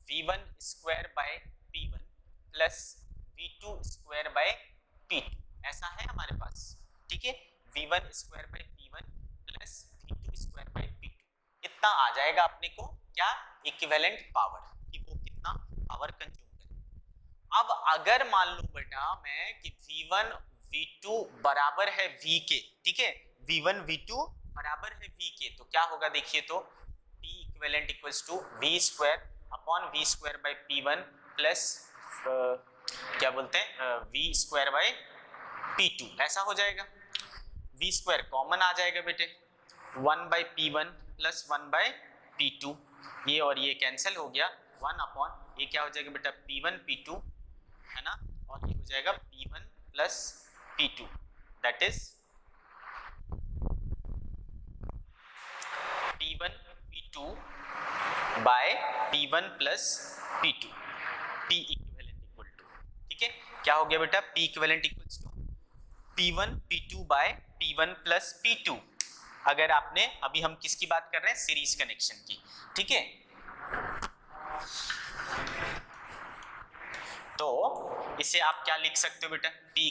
V1 square by P1 plus V2 square by P2, ऐसा है हमारे पास, ठीक है। V1 square by P1 plus V2 square by P2, इतना आ जाएगा अपने को क्या, इक्विवेलेंट पावर, कि वो कितना पावर कंज्यूम करे। अब अगर मान लो बेटा मैं कि V1 V2 बराबर है V के, ठीक है, V1 V2 बराबर है V के, तो क्या होगा देखिए, तो P equivalent equals to V square upon V square by P1 plus क्या बोलते हैं V स्क्वायर बाय P2, ऐसा हो जाएगा। V स्क्वायर कॉमन आ जाएगा बेटे, 1 by P1 plus 1 by P2, ये और ये कैंसिल हो गया, 1 अपॉन ये क्या हो जाएगा बेटा P1 P2, है ना, और ये हो जाएगा P1 plus P2, that is P1 P2 by P1 plus P2, P equivalent equal to, ठीक है, क्या हो गया बेटा, P equivalent equals to P1 P2 by P1 plus P2। अगर आपने अभी हम किसकी बात कर रहे हैं, सीरीज कनेक्शन की, ठीक है। तो इसे आप क्या लिख सकते हो बेटा, P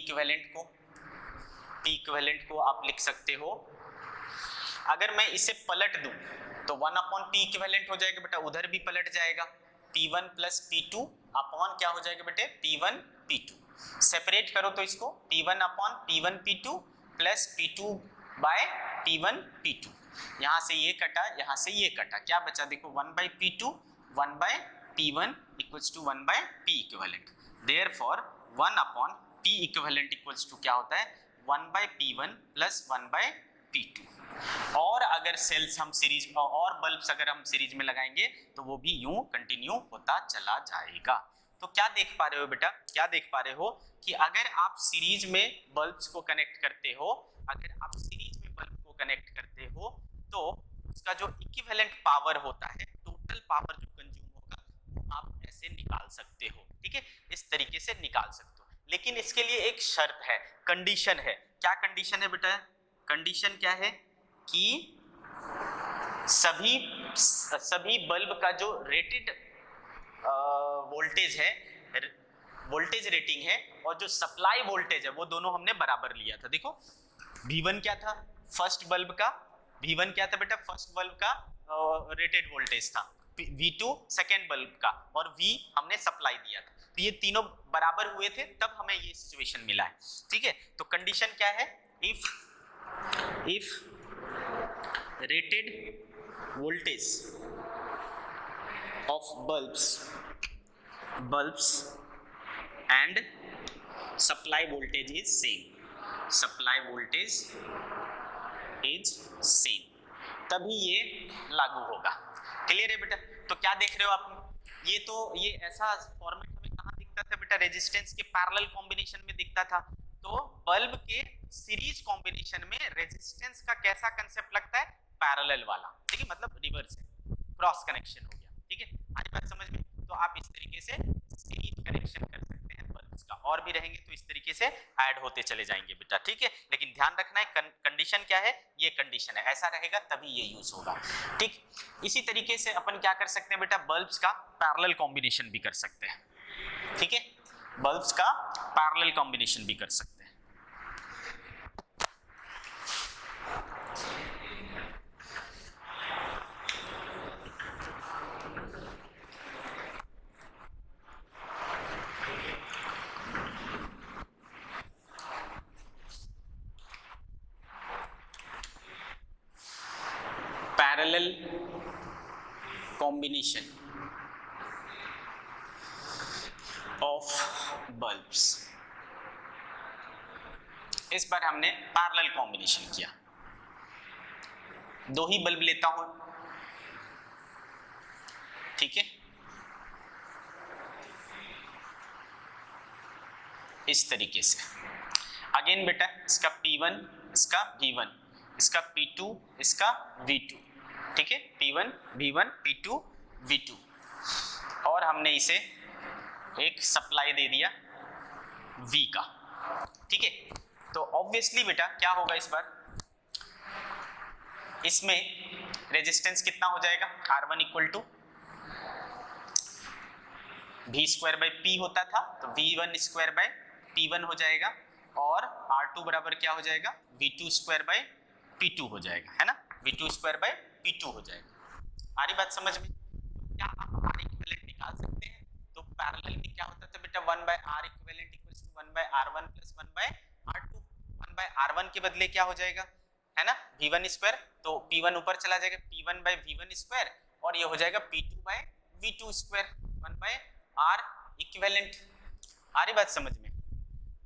इक्विवेलेंट को आप लिख सकते हो, अगर मैं इसे पलट दूं तो 1 अपॉन P इक्विवेलेंट हो जाएगा बेटा, उधर भी पलट जाएगा, P1 प्लस P2 अपॉन क्या हो जाएगा बेटे, P1 P2। सेपरेट करो तो इसको, P1 upon P1 P2 plus P2 by P1 P2, यहाँ से ये कटा, यहाँ से ये कटा, क्या बचा देखो, 1 by P2 1 by P1 equals to 1 by P equivalent, therefore 1 upon P equivalent equals to क्या होता है, 1 by P1 plus 1 by P2। और अगर सेल्स हम सीरीज और बल्ब्स अगर हम सीरीज में लगाएंगे तो वो भी यूं कंटिन्यू होता चला जाएगा। तो क्या देख पा रहे हो बेटा, क्या देख पा रहे हो कि अगर आप सीरीज में बल्ब्स को कनेक्ट करते हो, अगर आप सीरीज में बल्ब को कनेक्ट करते हो तो उसका जो इक्विवेलेंट पावर होता है, टोटल पावर जो कंज्यूम होगा वो आप ऐसे निकाल सकते हो, ठीक है, इस तरीके से निकाल सकते हो। लेकिन इसके लिए एक शर्त है, कंडीशन है। क्या कंडीशन है बेटा, कंडीशन क्या है कि सभी बल्ब का जो रेटेड वोल्टेज है, वोल्टेज रेटिंग है, और जो सप्लाई वोल्टेज है वो दोनों हमने बराबर लिया था। देखो V1 क्या था, फर्स्ट बल्ब का V1 क्या था बेटा, फर्स्ट बल्ब का रेटेड वोल्टेज था, V2 सेकेंड बल्ब का, और V हमने सप्लाई दिया था, तो ये तीनों बराबर हुए थे, तब हमें ये सिचुएशन मिला है, ठीक है। तो कंडीशन क्या है, if rated voltage of bulbs and supply voltage is same, तभी ये लागू होगा। क्लियर है बेटा, तो क्या देख रहे हो आप, ये ऐसा फॉर्मेट हमें कहाँ दिखता था बेटा, रेजिस्टेंस के पैरेलल कॉम्बिनेशन में दिखता था। तो बल्ब के सीरीज कॉम्बिनेशन में रेजिस्टेंस का कैसा कंसेप्ट लगता है, पैरेलल वाला, ठीक है, मतलब रिवर्स है, क्रॉस कनेक्शन हो गया, ठीक है। आज बात समझ में, तो आप इस तरीके से सीरीज कनेक्शन कर सकते हैं बल्ब्स का, और भी रहेंगे तो इस तरीके से ऐड होते चले जाएंगे बेटा, ठीक है। लेकिन ध्यान रखना है कंडीशन क्या है, ये कंडीशन है, ऐसा रहेगा तभी ये यूज होगा, ठीक। इसी तरीके से अपन क्या कर सकते हैं बेटा, बल्ब्स का पैरेलल कॉम्बिनेशन भी कर सकते हैं, ठीक है, बल्ब्स का पैरेलल कॉम्बिनेशन भी कर सकते हैं। पैरेलल कॉम्बिनेशन ऑफ बल्ब्स, इस बार हमने पैरेलल कॉम्बिनेशन किया, दो ही बल्ब लेता हूं, ठीक है, इस तरीके से। अगेन बेटा इसका P1, इसका V1, इसका P2, इसका V2, ठीक है, P1 V1 P2 V2, और हमने इसे एक सप्लाई दे दिया V का, ठीक है। तो ऑब्वियसली बेटा क्या होगा इस बार, इसमें रेजिस्टेंस कितना हो जाएगा, R1 equal to V square by P होता था, तो V1 स्क्वायर बाई P1 हो जाएगा, और R2 बराबर क्या हो जाएगा, V2 स्क्वायर बाई P2 हो जाएगा, है ना, V2 स्क्वायर बाई P2 हो जाएगा। आ रही बात समझ में? क्या आप R इक्विवेलेंट निकाल सकते हैं? तो पैरेलल में क्या होता था बेटा, 1 by R equivalent equals to 1 by R1 plus 1 by R2, 1 by R1 के बदले क्या हो जाएगा, है ना, V1 स्क्वायर, तो P1 ऊपर चला जाएगा, P1 बाय V1 स्क्वायर, और ये हो जाएगा P2 by V2 square, 1 by R equivalent. आ रही बात समझ में?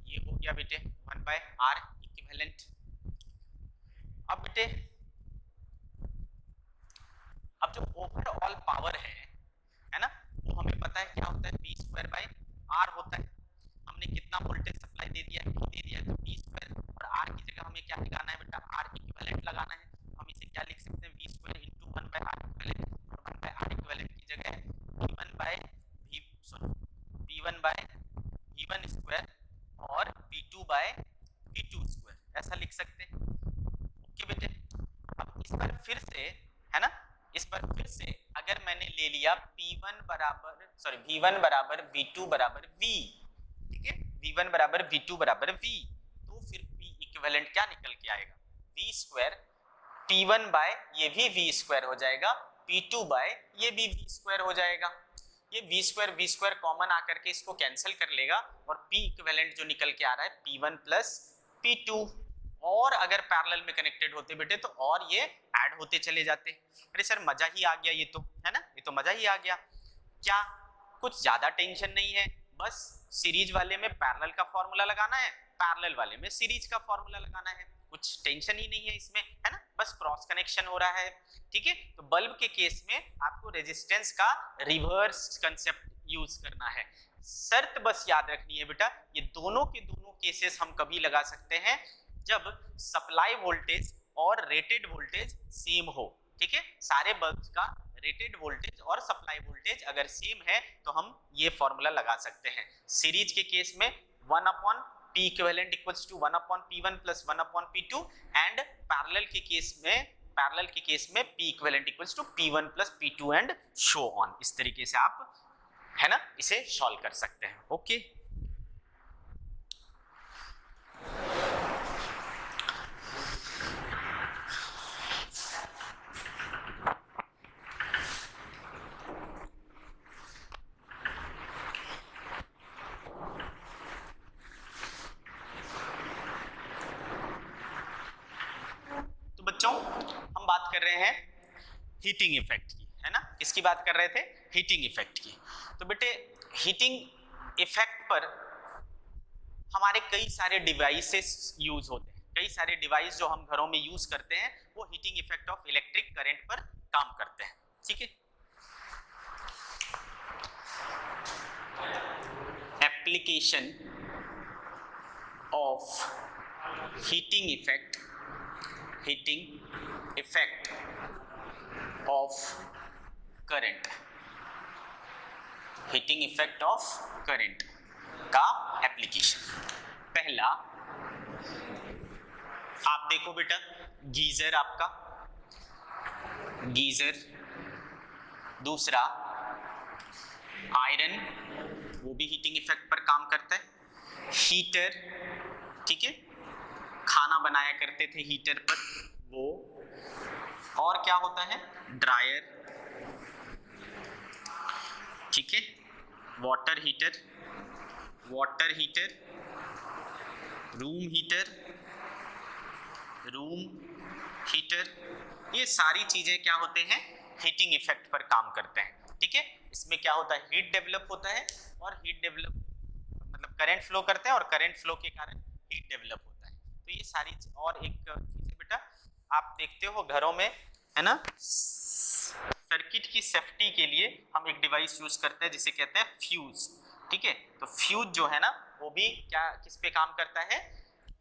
ये हो गया बेटे 1 बाय R इक्विवेलेंट। अब बेटे अब जो ओवरऑल पावर है ना, वो हमें पता है क्या होता है, V स्क्वायर बाय R होता है। हमने कितना वोल्टेज सप्लाई दे दिया तो V स्क्वायर, और R की जगह हमें क्या लगाना है बेटा, R इक्विवेलेंट लगाना है। हम इसे क्या लिख सकते हैं, V square into 1 by R equivalent, और 1 बाय R इक्विवेलेंट की जगह V1 बाय V1 स्क्वायर और V2 बाय V2 स्क्वायर, ऐसा लिख सकते हैं। ओके बेटे, अब इस बार फिर से, है ना, इस बार फिर से अगर मैंने ले लिया V1 बराबर V2 बराबर V, ठीक है, V1 बराबर V2 बराबर V, तो फिर P इक्विवेलेंट क्या निकल के आएगा, V स्क्वायर P1 बाय ये भी V स्क्वायर हो जाएगा, P2 बाय ये भी V स्क्वायर हो जाएगा। ये V स्क्वायर कॉमन आकर के इसको कैंसिल कर लेगा, और P इक्विवेलेंट जो निकल के आ रहा है P1 प्लस P2, और अगर पैरेलल में कनेक्टेड होते बेटे तो और ये ऐड होते चले जाते। अरे सर मजा ही आ गया, ये तो है ना, ये तो मजा ही आ गया। क्या कुछ ज्यादा टेंशन नहीं है, बस सीरीज वाले में पैरेलल का फॉर्मूला लगाना है, पैरेलल वाले में सीरीज का फॉर्मूला लगाना है, कुछ टेंशन ही नहीं है इसमें, है ना, बस क्रॉस कनेक्शन हो रहा है, ठीक है। तो बल्ब के केस में आपको रेजिस्टेंस का रिवर्स कंसेप्ट यूज करना है। शर्त बस याद रखनी है बेटा, ये दोनों के दोनों केसेस हम कभी लगा सकते हैं जब सप्लाई वोल्टेज और रेटेड वोल्टेज सेम हो, ठीक है। सारे बल्ब्स का रेटेड वोल्टेज और सप्लाई वोल्टेज अगर सेम है तो हम ये फॉर्मूला लगा सकते हैं। सीरीज के केस में 1 upon P equivalent equals to 1 upon P1 plus 1 upon P2, and parallel के केस में P equivalent equals to P1 plus P2 and so on. इस तरीके से आप, है ना, इसे सॉल्व कर सकते हैं। ओके, हम बात कर रहे हैं हीटिंग इफेक्ट की, है ना, किसकी बात कर रहे थे, हीटिंग इफेक्ट की। तो बेटे हीटिंग इफेक्ट पर हमारे कई सारे डिवाइसेस यूज होते हैं, कई सारे डिवाइस जो हम घरों में यूज करते हैं वो heating effect of electric current पर काम करते हैं, ठीक है। Application of heating effect of current, heating effect of current, का एप्लीकेशन। पहला आप देखो बेटा, गीजर आपका, गीजर। दूसरा आयरन, वो भी हीटिंग इफेक्ट पर काम करता है। हीटर, ठीक है, खाना बनाया करते थे हीटर पर वो। और क्या होता है, ड्रायर, ठीक है, water heater, water heater, room heater, room heater, ये सारी चीजें क्या होते हैं, हीटिंग इफेक्ट पर काम करते हैं। ठीक है, इसमें क्या होता है, हीट डेवलप होता है, और हीट डेवलप मतलब करंट फ्लो करते हैं, और करंट फ्लो के कारण हीट डेवलप होता है। तो ये सारी और एक चीज है बेटा, आप देखते हो घरों में, है ना, सर्किट की सेफ्टी के लिए हम एक डिवाइस यूज करते हैं जिसे कहते हैं फ्यूज। ठीक है, तो फ्यूज जो है ना, वो भी क्या किस पे काम करता है,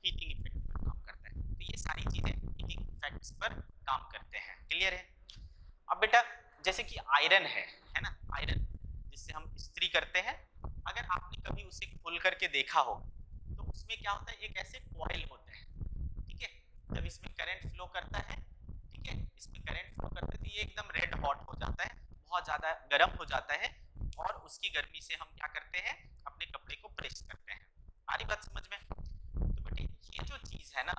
हीटिंग इफेक्ट पर काम करता है। तो ये सारी चीजें हीटिंग इफेक्ट्स पर काम करते हैं। क्लियर है? अब बेटा जैसे कि आयरन है ना, आयरन जिससे हम इस्त्री करते हैं, अगर आपने कभी उसे खोल करके देखा हो तो उसमें क्या होता है, एक ऐसे कॉइल होते हैं। ठीक है, जब इसमें करंट फ्लो करता है, ठीक है, इसमें करंट फ्लो करते तो ये एकदम रेड हॉट हो जाता है, बहुत ज्यादा गर्म हो जाता है, और उसकी गर्मी से हम क्या करते हैं, अपने कपड़े को प्रेस करते हैं। आ रही बात समझ में? तो बेटे ये जो चीज है ना,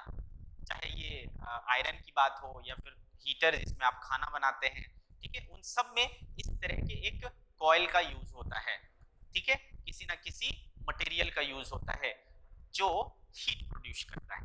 चाहे ये आयरन की बात हो या फिर हीटर जिसमें आप खाना बनाते हैं, ठीक है, उन सब में इस तरह के एक कॉइल का यूज होता है। ठीक है, किसी ना किसी मटेरियल का यूज होता है जो हीट प्रोड्यूस करता है।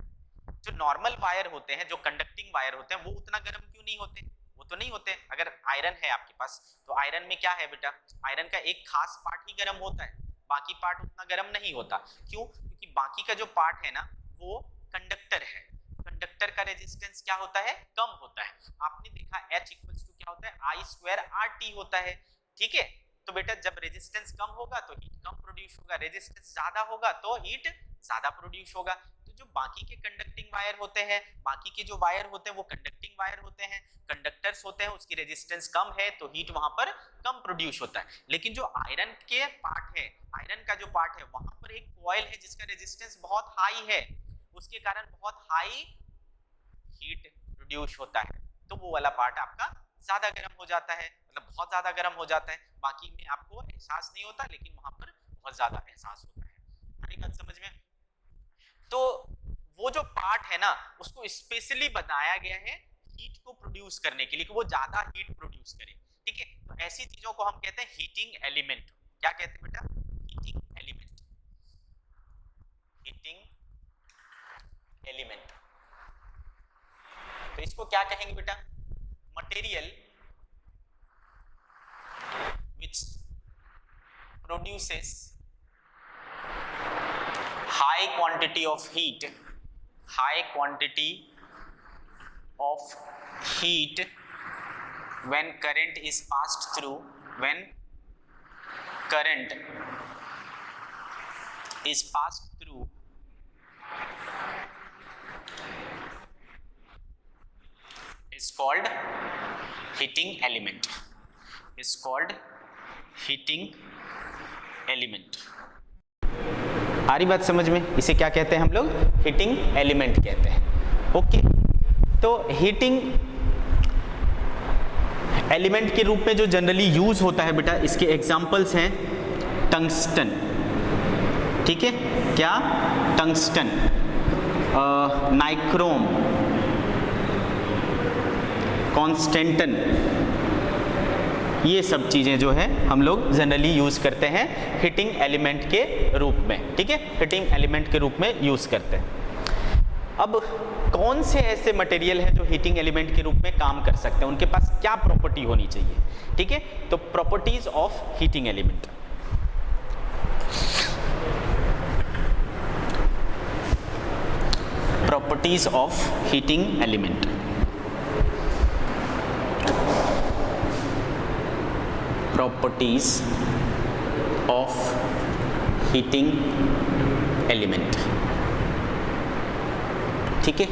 जो नॉर्मल वायर होते हैं, जो कंडक्टिंग वायर होते हैं, वो उतना गर्म क्यों नहीं होते? वो तो नहीं होते। अगर आयरन है आपके पास, तो आयरन में क्या है बेटा, आयरन का एक खास पार्ट ही गर्म होता है, बाकी पार्ट उतना गर्म नहीं होता। क्यों? क्योंकि बाकी का जो पार्ट है ना, वो कंडक्टर है। कंडक्टर का रेजिस्टेंस क्या होता है, कम होता है। आपने देखा H इक्वल्स टू क्या होता है, I स्क्वायर RT होता है। ठीक है, तो बेटा जब रेजिस्टेंस कम होगा तो हीट कम प्रोड्यूस होगा, रेजिस्टेंस ज्यादा होगा तो हीट ज्यादा प्रोड्यूस होगा। तो जो बाकी के कंडक्टिंग वायर होते हैं, बाकी के जो वायर होते हैं वो कंडक्टिंग वायर होते हैं, कंडक्टर्स होते हैं, उसकी रेजिस्टेंस कम है तो हीट वहां पर कम प्रोड्यूस होता है। लेकिन जो आयरन के पार्ट है, आयरन का जो पार्ट है, वहां पर एक कॉइल है जिसका रेजिस्टेंस बहुत हाई है, उसके कारण बहुत हाई हीट प्रोड्यूस होता है। तो वो वाला पार्ट आपका ज्यादा गर्म हो जाता है, मतलब बहुत ज्यादा गर्म हो जाता है। बाकी में आपको एहसास नहीं होता, लेकिन वहां पर बहुत ज्यादा एहसास होता है। हमारी बात समझ में? तो वो जो पार्ट है ना, उसको स्पेशली बनाया गया है हीट को प्रोड्यूस करने के लिए, कि वो ज्यादा हीट प्रोड्यूस करे। ठीक है, तो ऐसी चीजों को हम कहते हैं हीटिंग एलिमेंट। क्या कहते हैं बेटा? Heating element. Heating element. तो इसको क्या कहेंगे बेटा? Material which produces high quantity of heat, high quantity of heat when current is passed through, when current is passed through is called heating element, is called heating element। आ रही बात समझ में? इसे क्या कहते हैं हम लोग? हीटिंग एलिमेंट कहते हैं। ओके, तो हीटिंग एलिमेंट के रूप में जो जनरली यूज होता है बेटा, इसके एग्जांपल्स हैं टंगस्टन। ठीक है, क्या? टंगस्टन, नाइक्रोम, कॉन्स्टेंटन, ये सब चीजें जो है हम लोग जनरली यूज करते हैं हीटिंग एलिमेंट के रूप में। ठीक है, हीटिंग एलिमेंट के रूप में यूज करते हैं। अब कौन से ऐसे मटेरियल हैं जो हीटिंग एलिमेंट के रूप में काम कर सकते हैं, उनके पास क्या प्रॉपर्टी होनी चाहिए? ठीक है, तो properties of heating element. Properties of heating element. Properties of heating element. ठीक है,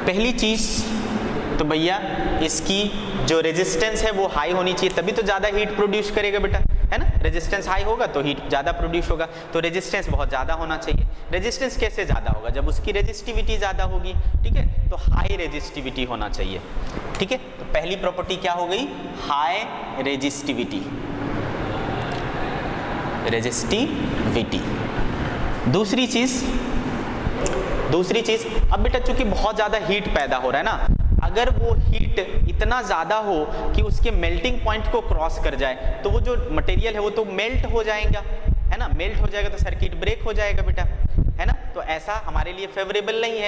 पहली चीज तो भैया इसकी जो रेजिस्टेंस है वो हाई होनी चाहिए, तभी तो ज़्यादा हीट प्रोड्यूस करेगा बेटा, है ना। रेजिस्टेंस हाई होगा तो हीट ज़्यादा प्रोड्यूस होगा, तो रेजिस्टेंस बहुत ज़्यादा होना चाहिए। रेजिस्टेंस कैसे ज़्यादा होगा? जब उसकी रेजिस्टिविटी ज़्यादा होगी, ठीक है, तो हाई रेजिस्टिविटी होना चाहिए, ठीक है। तो पहली प्रॉपर्टी क्या हो गई? High resistivity, resistivity. दूसरी चीज अब बेटा चूंकि बहुत ज़्यादा हीट पैदा हो रहा है ना, अगर वो हीट इतना ज़्यादा हो कि उसके मेल्टिंग पॉइंट को क्रॉस कर जाए, तो वो जो मटेरियल है वो तो मेल्ट हो जाएगा, है ना। मेल्ट हो जाएगा तो सर्किट ब्रेक हो जाएगा बेटा, है ना। तो ऐसा हमारे लिए फेवरेबल नहीं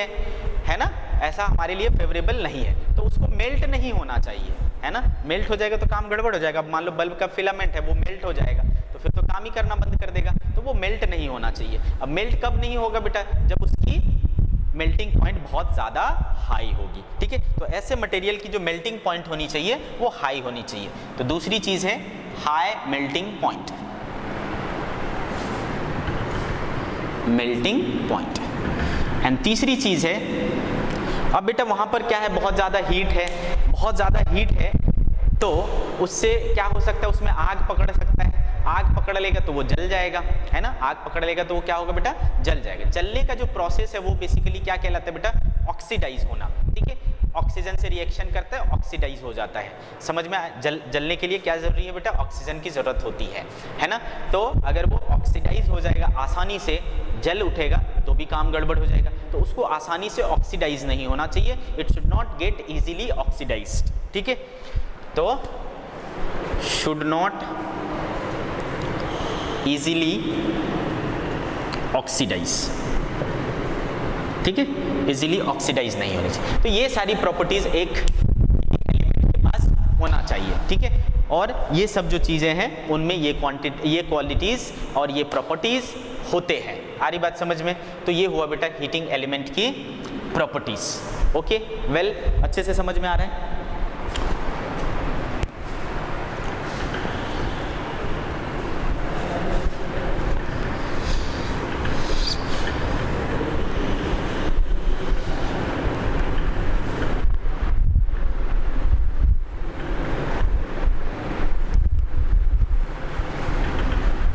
है ना, ऐसा हमारे लिए फेवरेबल नहीं है। तो उसको मेल्ट नहीं होना चाहिए, है ना। मेल्ट हो जाएगा तो काम गड़बड़ हो जाएगा। अब मान लो बल्ब का फिलामेंट है वो मेल्ट हो जाएगा तो फिर तो काम ही करना बंद कर देगा, तो वो मेल्ट नहीं होना चाहिए। अब मेल्ट कब नहीं होगा बेटा? जब उसकी मेल्टिंग पॉइंट बहुत ज़्यादा हाई होगी, ठीक है। तो ऐसे मटेरियल की जो मेल्टिंग पॉइंट होनी चाहिए वो हाई होनी चाहिए। तो दूसरी चीज़ है high melting point, melting point. And तीसरी चीज़ है, अब बेटा वहाँ पर क्या है, बहुत ज़्यादा हीट है, बहुत ज़्यादा हीट है, तो उससे क्या हो सकता है, उसमें आग पकड़ सकता है। आग पकड़ लेगा तो वो जल जाएगा, है ना। आग पकड़ लेगा तो वो क्या होगा बेटा? जल जाएगा। जलने का जो प्रोसेस है वो बेसिकली क्या कहलाता है बेटा? ऑक्सीडाइज होना, ठीक है। ऑक्सीजन से रिएक्शन करता है, ऑक्सीडाइज हो जाता है। समझ में जलने के लिए क्या जरूरी है बेटा? ऑक्सीजन की जरूरत होती है ना। तो अगर वो ऑक्सीडाइज हो जाएगा, आसानी से जल उठेगा, तो भी काम गड़बड़ हो जाएगा। तो उसको आसानी से ऑक्सीडाइज नहीं होना चाहिए, it should not get easily oxidized, ठीक है। तो शुड नॉट इजीली ऑक्सीडाइज, ठीक है, इजीली ऑक्सीडाइज नहीं होनी चाहिए। तो ये सारी प्रॉपर्टीज एक एलिमेंट के पास होना चाहिए, ठीक है। और ये सब जो चीजें हैं उनमें ये क्वालिटीज और ये प्रॉपर्टीज होते हैं। आ रही बात समझ में? तो ये हुआ बेटा हीटिंग एलिमेंट की प्रॉपर्टीज। ओके, वेल, अच्छे से समझ में आ रहा है?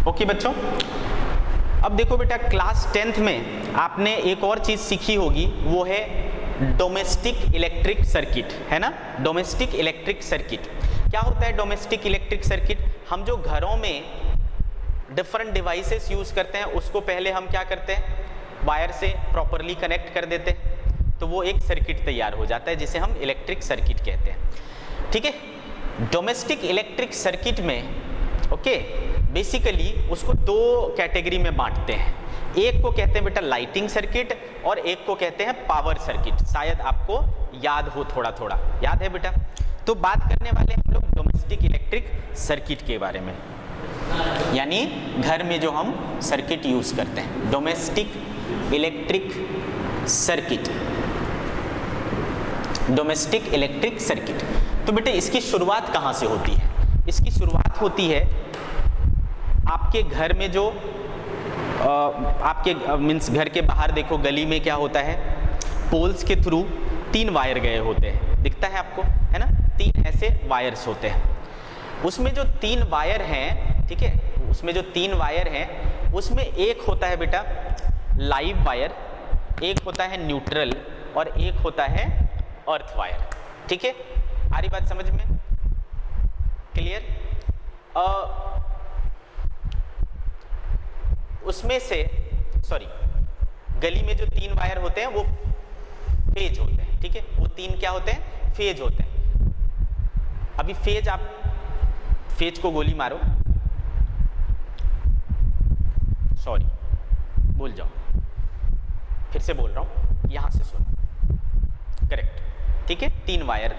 ओके बच्चों, अब देखो बेटा क्लास 10th में आपने एक और चीज सीखी होगी, वो है डोमेस्टिक इलेक्ट्रिक सर्किट, है ना। डोमेस्टिक इलेक्ट्रिक सर्किट क्या होता है? डोमेस्टिक इलेक्ट्रिक सर्किट, हम जो घरों में डिफरेंट डिवाइसेस यूज करते हैं उसको पहले हम क्या करते हैं? वायर से प्रॉपरली कनेक्ट कर देते हैं, तो वो एक सर्किट तैयार हो जाता है जिसे हम इलेक्ट्रिक सर्किट कहते हैं, ठीक है। डोमेस्टिक इलेक्ट्रिक सर्किट में ओके बेसिकली उसको दो कैटेगरी में बांटते हैं। एक को कहते हैं बेटा लाइटिंग सर्किट और एक को कहते हैं पावर सर्किट। शायद आपको याद हो, थोड़ा थोड़ा याद है बेटा। तो बात करने वाले हम लोग डोमेस्टिक इलेक्ट्रिक सर्किट के बारे में, यानी घर में जो हम सर्किट यूज करते हैं, domestic electric circuit, domestic electric circuit. तो बेटे इसकी शुरुआत कहाँ से होती है? इसकी शुरुआत होती है आपके घर में जो आपके मीन्स घर के बाहर देखो गली में क्या होता है, पोल्स के थ्रू 3 वायर गए होते हैं, दिखता है आपको, है ना। 3 ऐसे वायर्स होते हैं। उसमें जो 3 वायर हैं, ठीक है, उसमें जो 3 वायर हैं उसमें एक होता है बेटा लाइव वायर, एक होता है न्यूट्रल और एक होता है अर्थ वायर, ठीक है। आ रही बात समझ में? क्लियर? उसमें से सॉरी गली में जो 3 वायर होते हैं वो फेज होते हैं, ठीक है। वो 3 क्या होते हैं? फेज होते हैं। अभी फेज, आप फेज को गोली मारो, सॉरी भूल जाओ, फिर से बोल रहा हूं, यहां से सुनो, करेक्ट, ठीक है। 3 वायर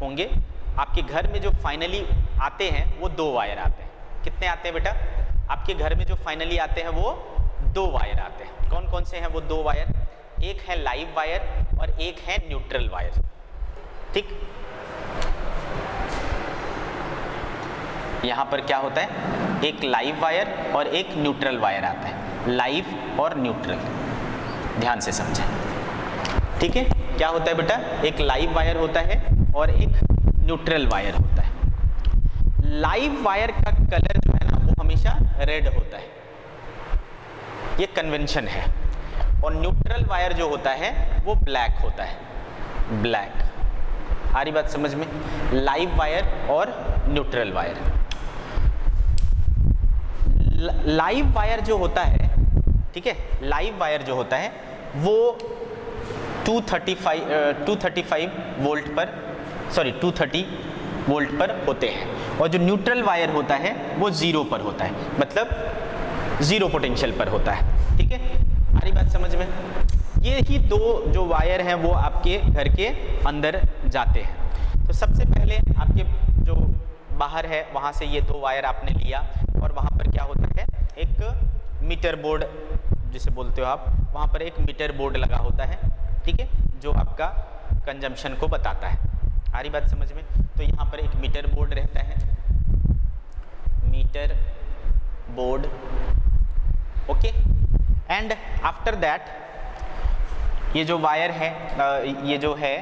होंगे आपके घर में, जो फाइनली आते हैं वो 2 वायर आते हैं। कितने आते हैं बेटा? आपके घर में जो फाइनली आते हैं वो 2 वायर आते हैं। कौन कौन से हैं वो 2 वायर? एक है लाइव वायर और एक है न्यूट्रल वायर, ठीक। यहां पर क्या होता है? एक लाइव वायर और एक न्यूट्रल वायर आता है, लाइव और न्यूट्रल, ध्यान से समझें, ठीक है। क्या होता है बेटा? एक लाइव वायर होता है और एक न्यूट्रल वायर होता है। लाइव वायर का कलर जो है ना वो हमेशा रेड होता है, ये कन्वेंशन है। और न्यूट्रल वायर जो होता है वो ब्लैक होता है, ब्लैक। आ रही बात समझ में? लाइव वायर और न्यूट्रल वायर। लाइव वायर जो होता है, ठीक है, लाइव वायर जो होता है वो 235 वोल्ट पर, सॉरी 230 वोल्ट पर होते हैं। और जो न्यूट्रल वायर होता है वो 0 पर होता है, मतलब 0 पोटेंशियल पर होता है। ठीक है, आ रही बात समझ में? ये ही दो जो वायर हैं वो आपके घर के अंदर जाते हैं। तो सबसे पहले आपके जो बाहर है वहाँ से ये 2 वायर आपने लिया और वहाँ पर क्या होता है, एक मीटर बोर्ड जिसे बोलते हो आप, वहाँ पर एक मीटर बोर्ड लगा होता है, ठीक है, जो आपका कंजम्पशन को बताता है। आ रही बात समझ में? तो यहाँ पर एक मीटर बोर्ड रहता है, meter board, okay. And after that ये जो वायर है, ये जो है,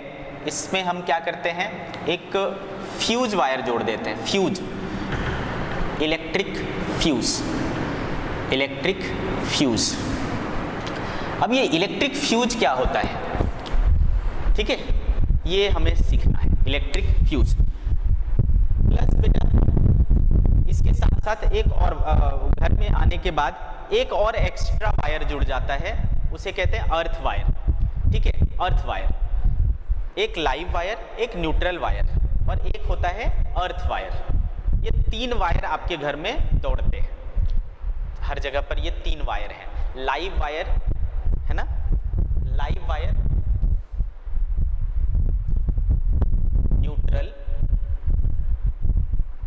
इसमें हम क्या करते हैं, एक फ्यूज वायर जोड़ देते हैं, fuse, electric fuse, electric fuse. अब ये इलेक्ट्रिक फ्यूज क्या होता है, ठीक है, ये हमें सीखना है, इलेक्ट्रिक फ्यूज। प्लस बेटा इसके साथ साथ एक और घर में आने के बाद एक और एक्स्ट्रा वायर जुड़ जाता है, उसे कहते हैं अर्थ वायर, ठीक है, अर्थ वायर। एक लाइव वायर, एक न्यूट्रल वायर और एक होता है अर्थ वायर। ये 3 वायर आपके घर में दौड़ते हैं, हर जगह पर ये 3 वायर हैं। लाइव वायर है ना, live wire, neutral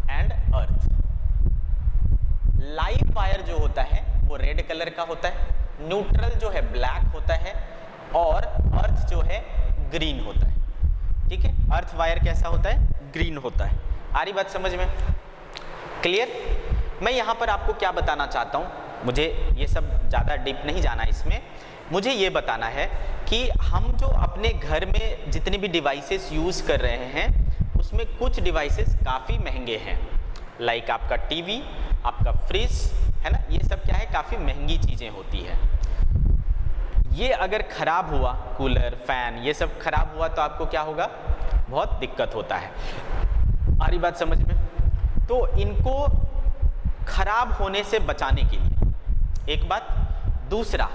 and earth. Live wire जो होता है वो रेड कलर का होता है, न्यूट्रल जो है ब्लैक होता है और अर्थ जो है ग्रीन होता है, ठीक है। अर्थ वायर कैसा होता है, ग्रीन होता है। आ रही बात समझ में? क्लियर? मैं यहाँ पर आपको क्या बताना चाहता हूँ, मुझे ये सब ज़्यादा डीप नहीं जाना इसमें, मुझे ये बताना है कि हम जो अपने घर में जितने भी डिवाइसेस यूज़ कर रहे हैं उसमें कुछ डिवाइसेस काफ़ी महंगे हैं, लाइक आपका टीवी, आपका फ्रिज, है ना, ये सब क्या है, काफ़ी महंगी चीज़ें होती है। ये अगर ख़राब हुआ, कूलर, फैन, ये सब ख़राब हुआ तो आपको क्या होगा, बहुत दिक्कत होता है। आ रही बात समझ में? तो इनको खराब होने से बचाने के लिए एक बात, दूसरा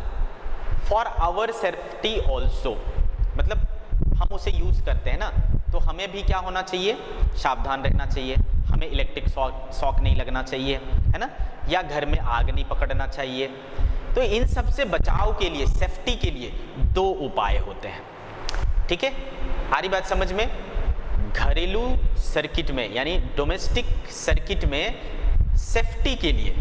फॉर आवर सेफ्टी ऑल्सो, मतलब हम उसे यूज़ करते हैं ना, तो हमें भी क्या होना चाहिए, सावधान रहना चाहिए, हमें इलेक्ट्रिक शॉक नहीं लगना चाहिए, है ना, या घर में आग नहीं पकड़ना चाहिए। तो इन सब से बचाव के लिए, सेफ्टी के लिए 2 उपाय होते हैं, ठीक है। आ रही बात समझ में? घरेलू सर्किट में यानी डोमेस्टिक सर्किट में सेफ्टी के लिए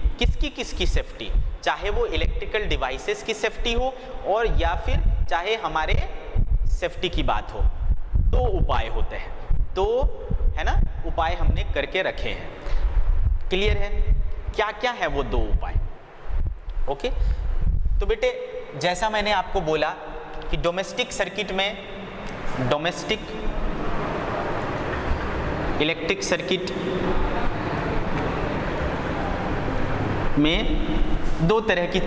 किसकी सेफ्टी, चाहे वो इलेक्ट्रिकल डिवाइसेस की सेफ्टी हो और या फिर चाहे हमारे सेफ्टी की बात हो, 2 उपाय होते हैं, 2 है ना उपाय हमने करके रखे हैं। क्लियर है? क्या क्या है वो 2 उपाय? ओके, तो बेटे जैसा मैंने आपको बोला कि डोमेस्टिक सर्किट में, डोमेस्टिक इलेक्ट्रिक सर्किट में 2 तरह की,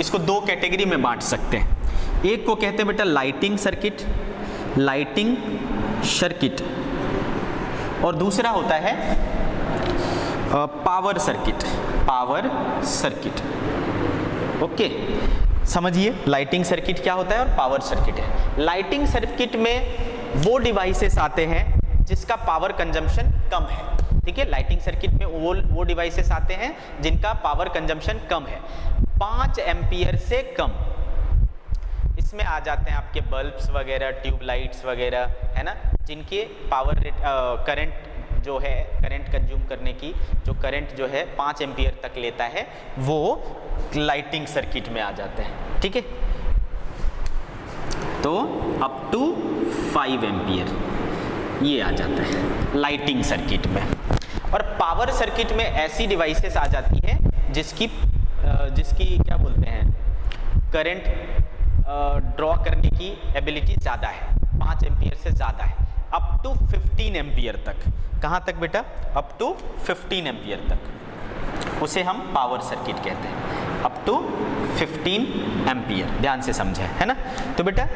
इसको 2 कैटेगरी में बांट सकते हैं। एक को कहते हैं बेटा लाइटिंग सर्किट, लाइटिंग सर्किट, और दूसरा होता है power circuit, power circuit. Okay, समझिए लाइटिंग सर्किट क्या होता है और पावर सर्किट है। लाइटिंग सर्किट में वो डिवाइसेस आते हैं जिसका पावर कंजम्पशन कम है, ठीक है। लाइटिंग सर्किट में वो डिवाइसेस आते हैं जिनका पावर कंजम्पशन कम है, 5 एम्पियर से कम। इसमें आ जाते हैं आपके बल्ब्स वगैरह, ट्यूबलाइट्स वगैरह, है ना, जिनके पावर रेट, करंट जो है, करंट कंज्यूम करने की जो करंट जो है 5 एम्पियर तक लेता है, वो लाइटिंग सर्किट में आ जाते हैं, ठीक है। तो अप टू 5 एम्पियर ये आ जाता है लाइटिंग सर्किट में। और पावर सर्किट में ऐसी डिवाइसेस आ जाती है जिसकी क्या बोलते हैं, करंट ड्रॉ करने की एबिलिटी ज़्यादा है, 5 एम्पियर से ज़्यादा है। अप टू 15 एम्पियर तक। कहाँ तक बेटा? अप टू 15 एम्पियर तक, उसे हम पावर सर्किट कहते हैं। अप टू 15 एम्पियर, ध्यान से समझे, है ना। तो बेटा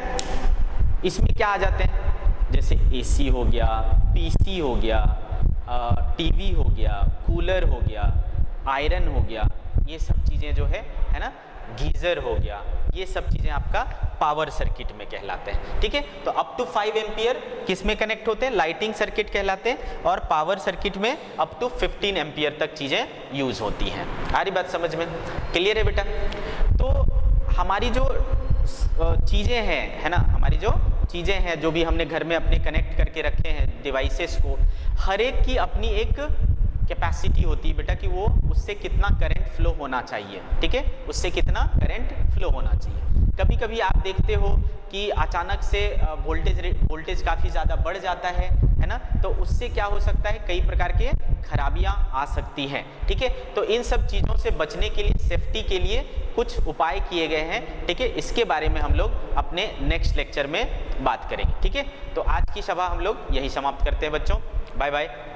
इसमें क्या आ जाते हैं, जैसे एसी हो गया, पीसी हो गया, टीवी हो गया, कूलर हो गया, आयरन हो गया, ये सब चीज़ें जो है ना, गीज़र हो गया, ये सब चीज़ें आपका पावर सर्किट में कहलाते हैं। ठीक है, तो अप टू 5 एम्पियर किस में कनेक्ट होते हैं? लाइटिंग सर्किट कहलाते हैं, और पावर सर्किट में अप टू 15 एम्पियर तक चीज़ें यूज़ होती हैं। आ रही बात समझ में? क्लियर है बेटा? तो हमारी जो चीज़ें हैं, है ना, हमारी जो चीज़ें हैं, जो भी हमने घर में अपने कनेक्ट करके रखे हैं डिवाइसेस को, हर एक की अपनी एक कैपेसिटी होती है बेटा कि वो उससे कितना करंट फ्लो होना चाहिए। ठीक है, उससे कितना करंट फ्लो होना चाहिए। कभी कभी आप देखते हो कि अचानक से वोल्टेज काफ़ी ज़्यादा बढ़ जाता है ना, तो उससे क्या हो सकता है, कई प्रकार के खराबियां आ सकती हैं। ठीक है, तो इन सब चीज़ों से बचने के लिए, सेफ्टी के लिए कुछ उपाय किए गए हैं। ठीक है, इसके बारे में हम लोग अपने नेक्स्ट लेक्चर में बात करेंगे। ठीक है, तो आज की सभा हम लोग यही समाप्त करते हैं बच्चों। Bye bye.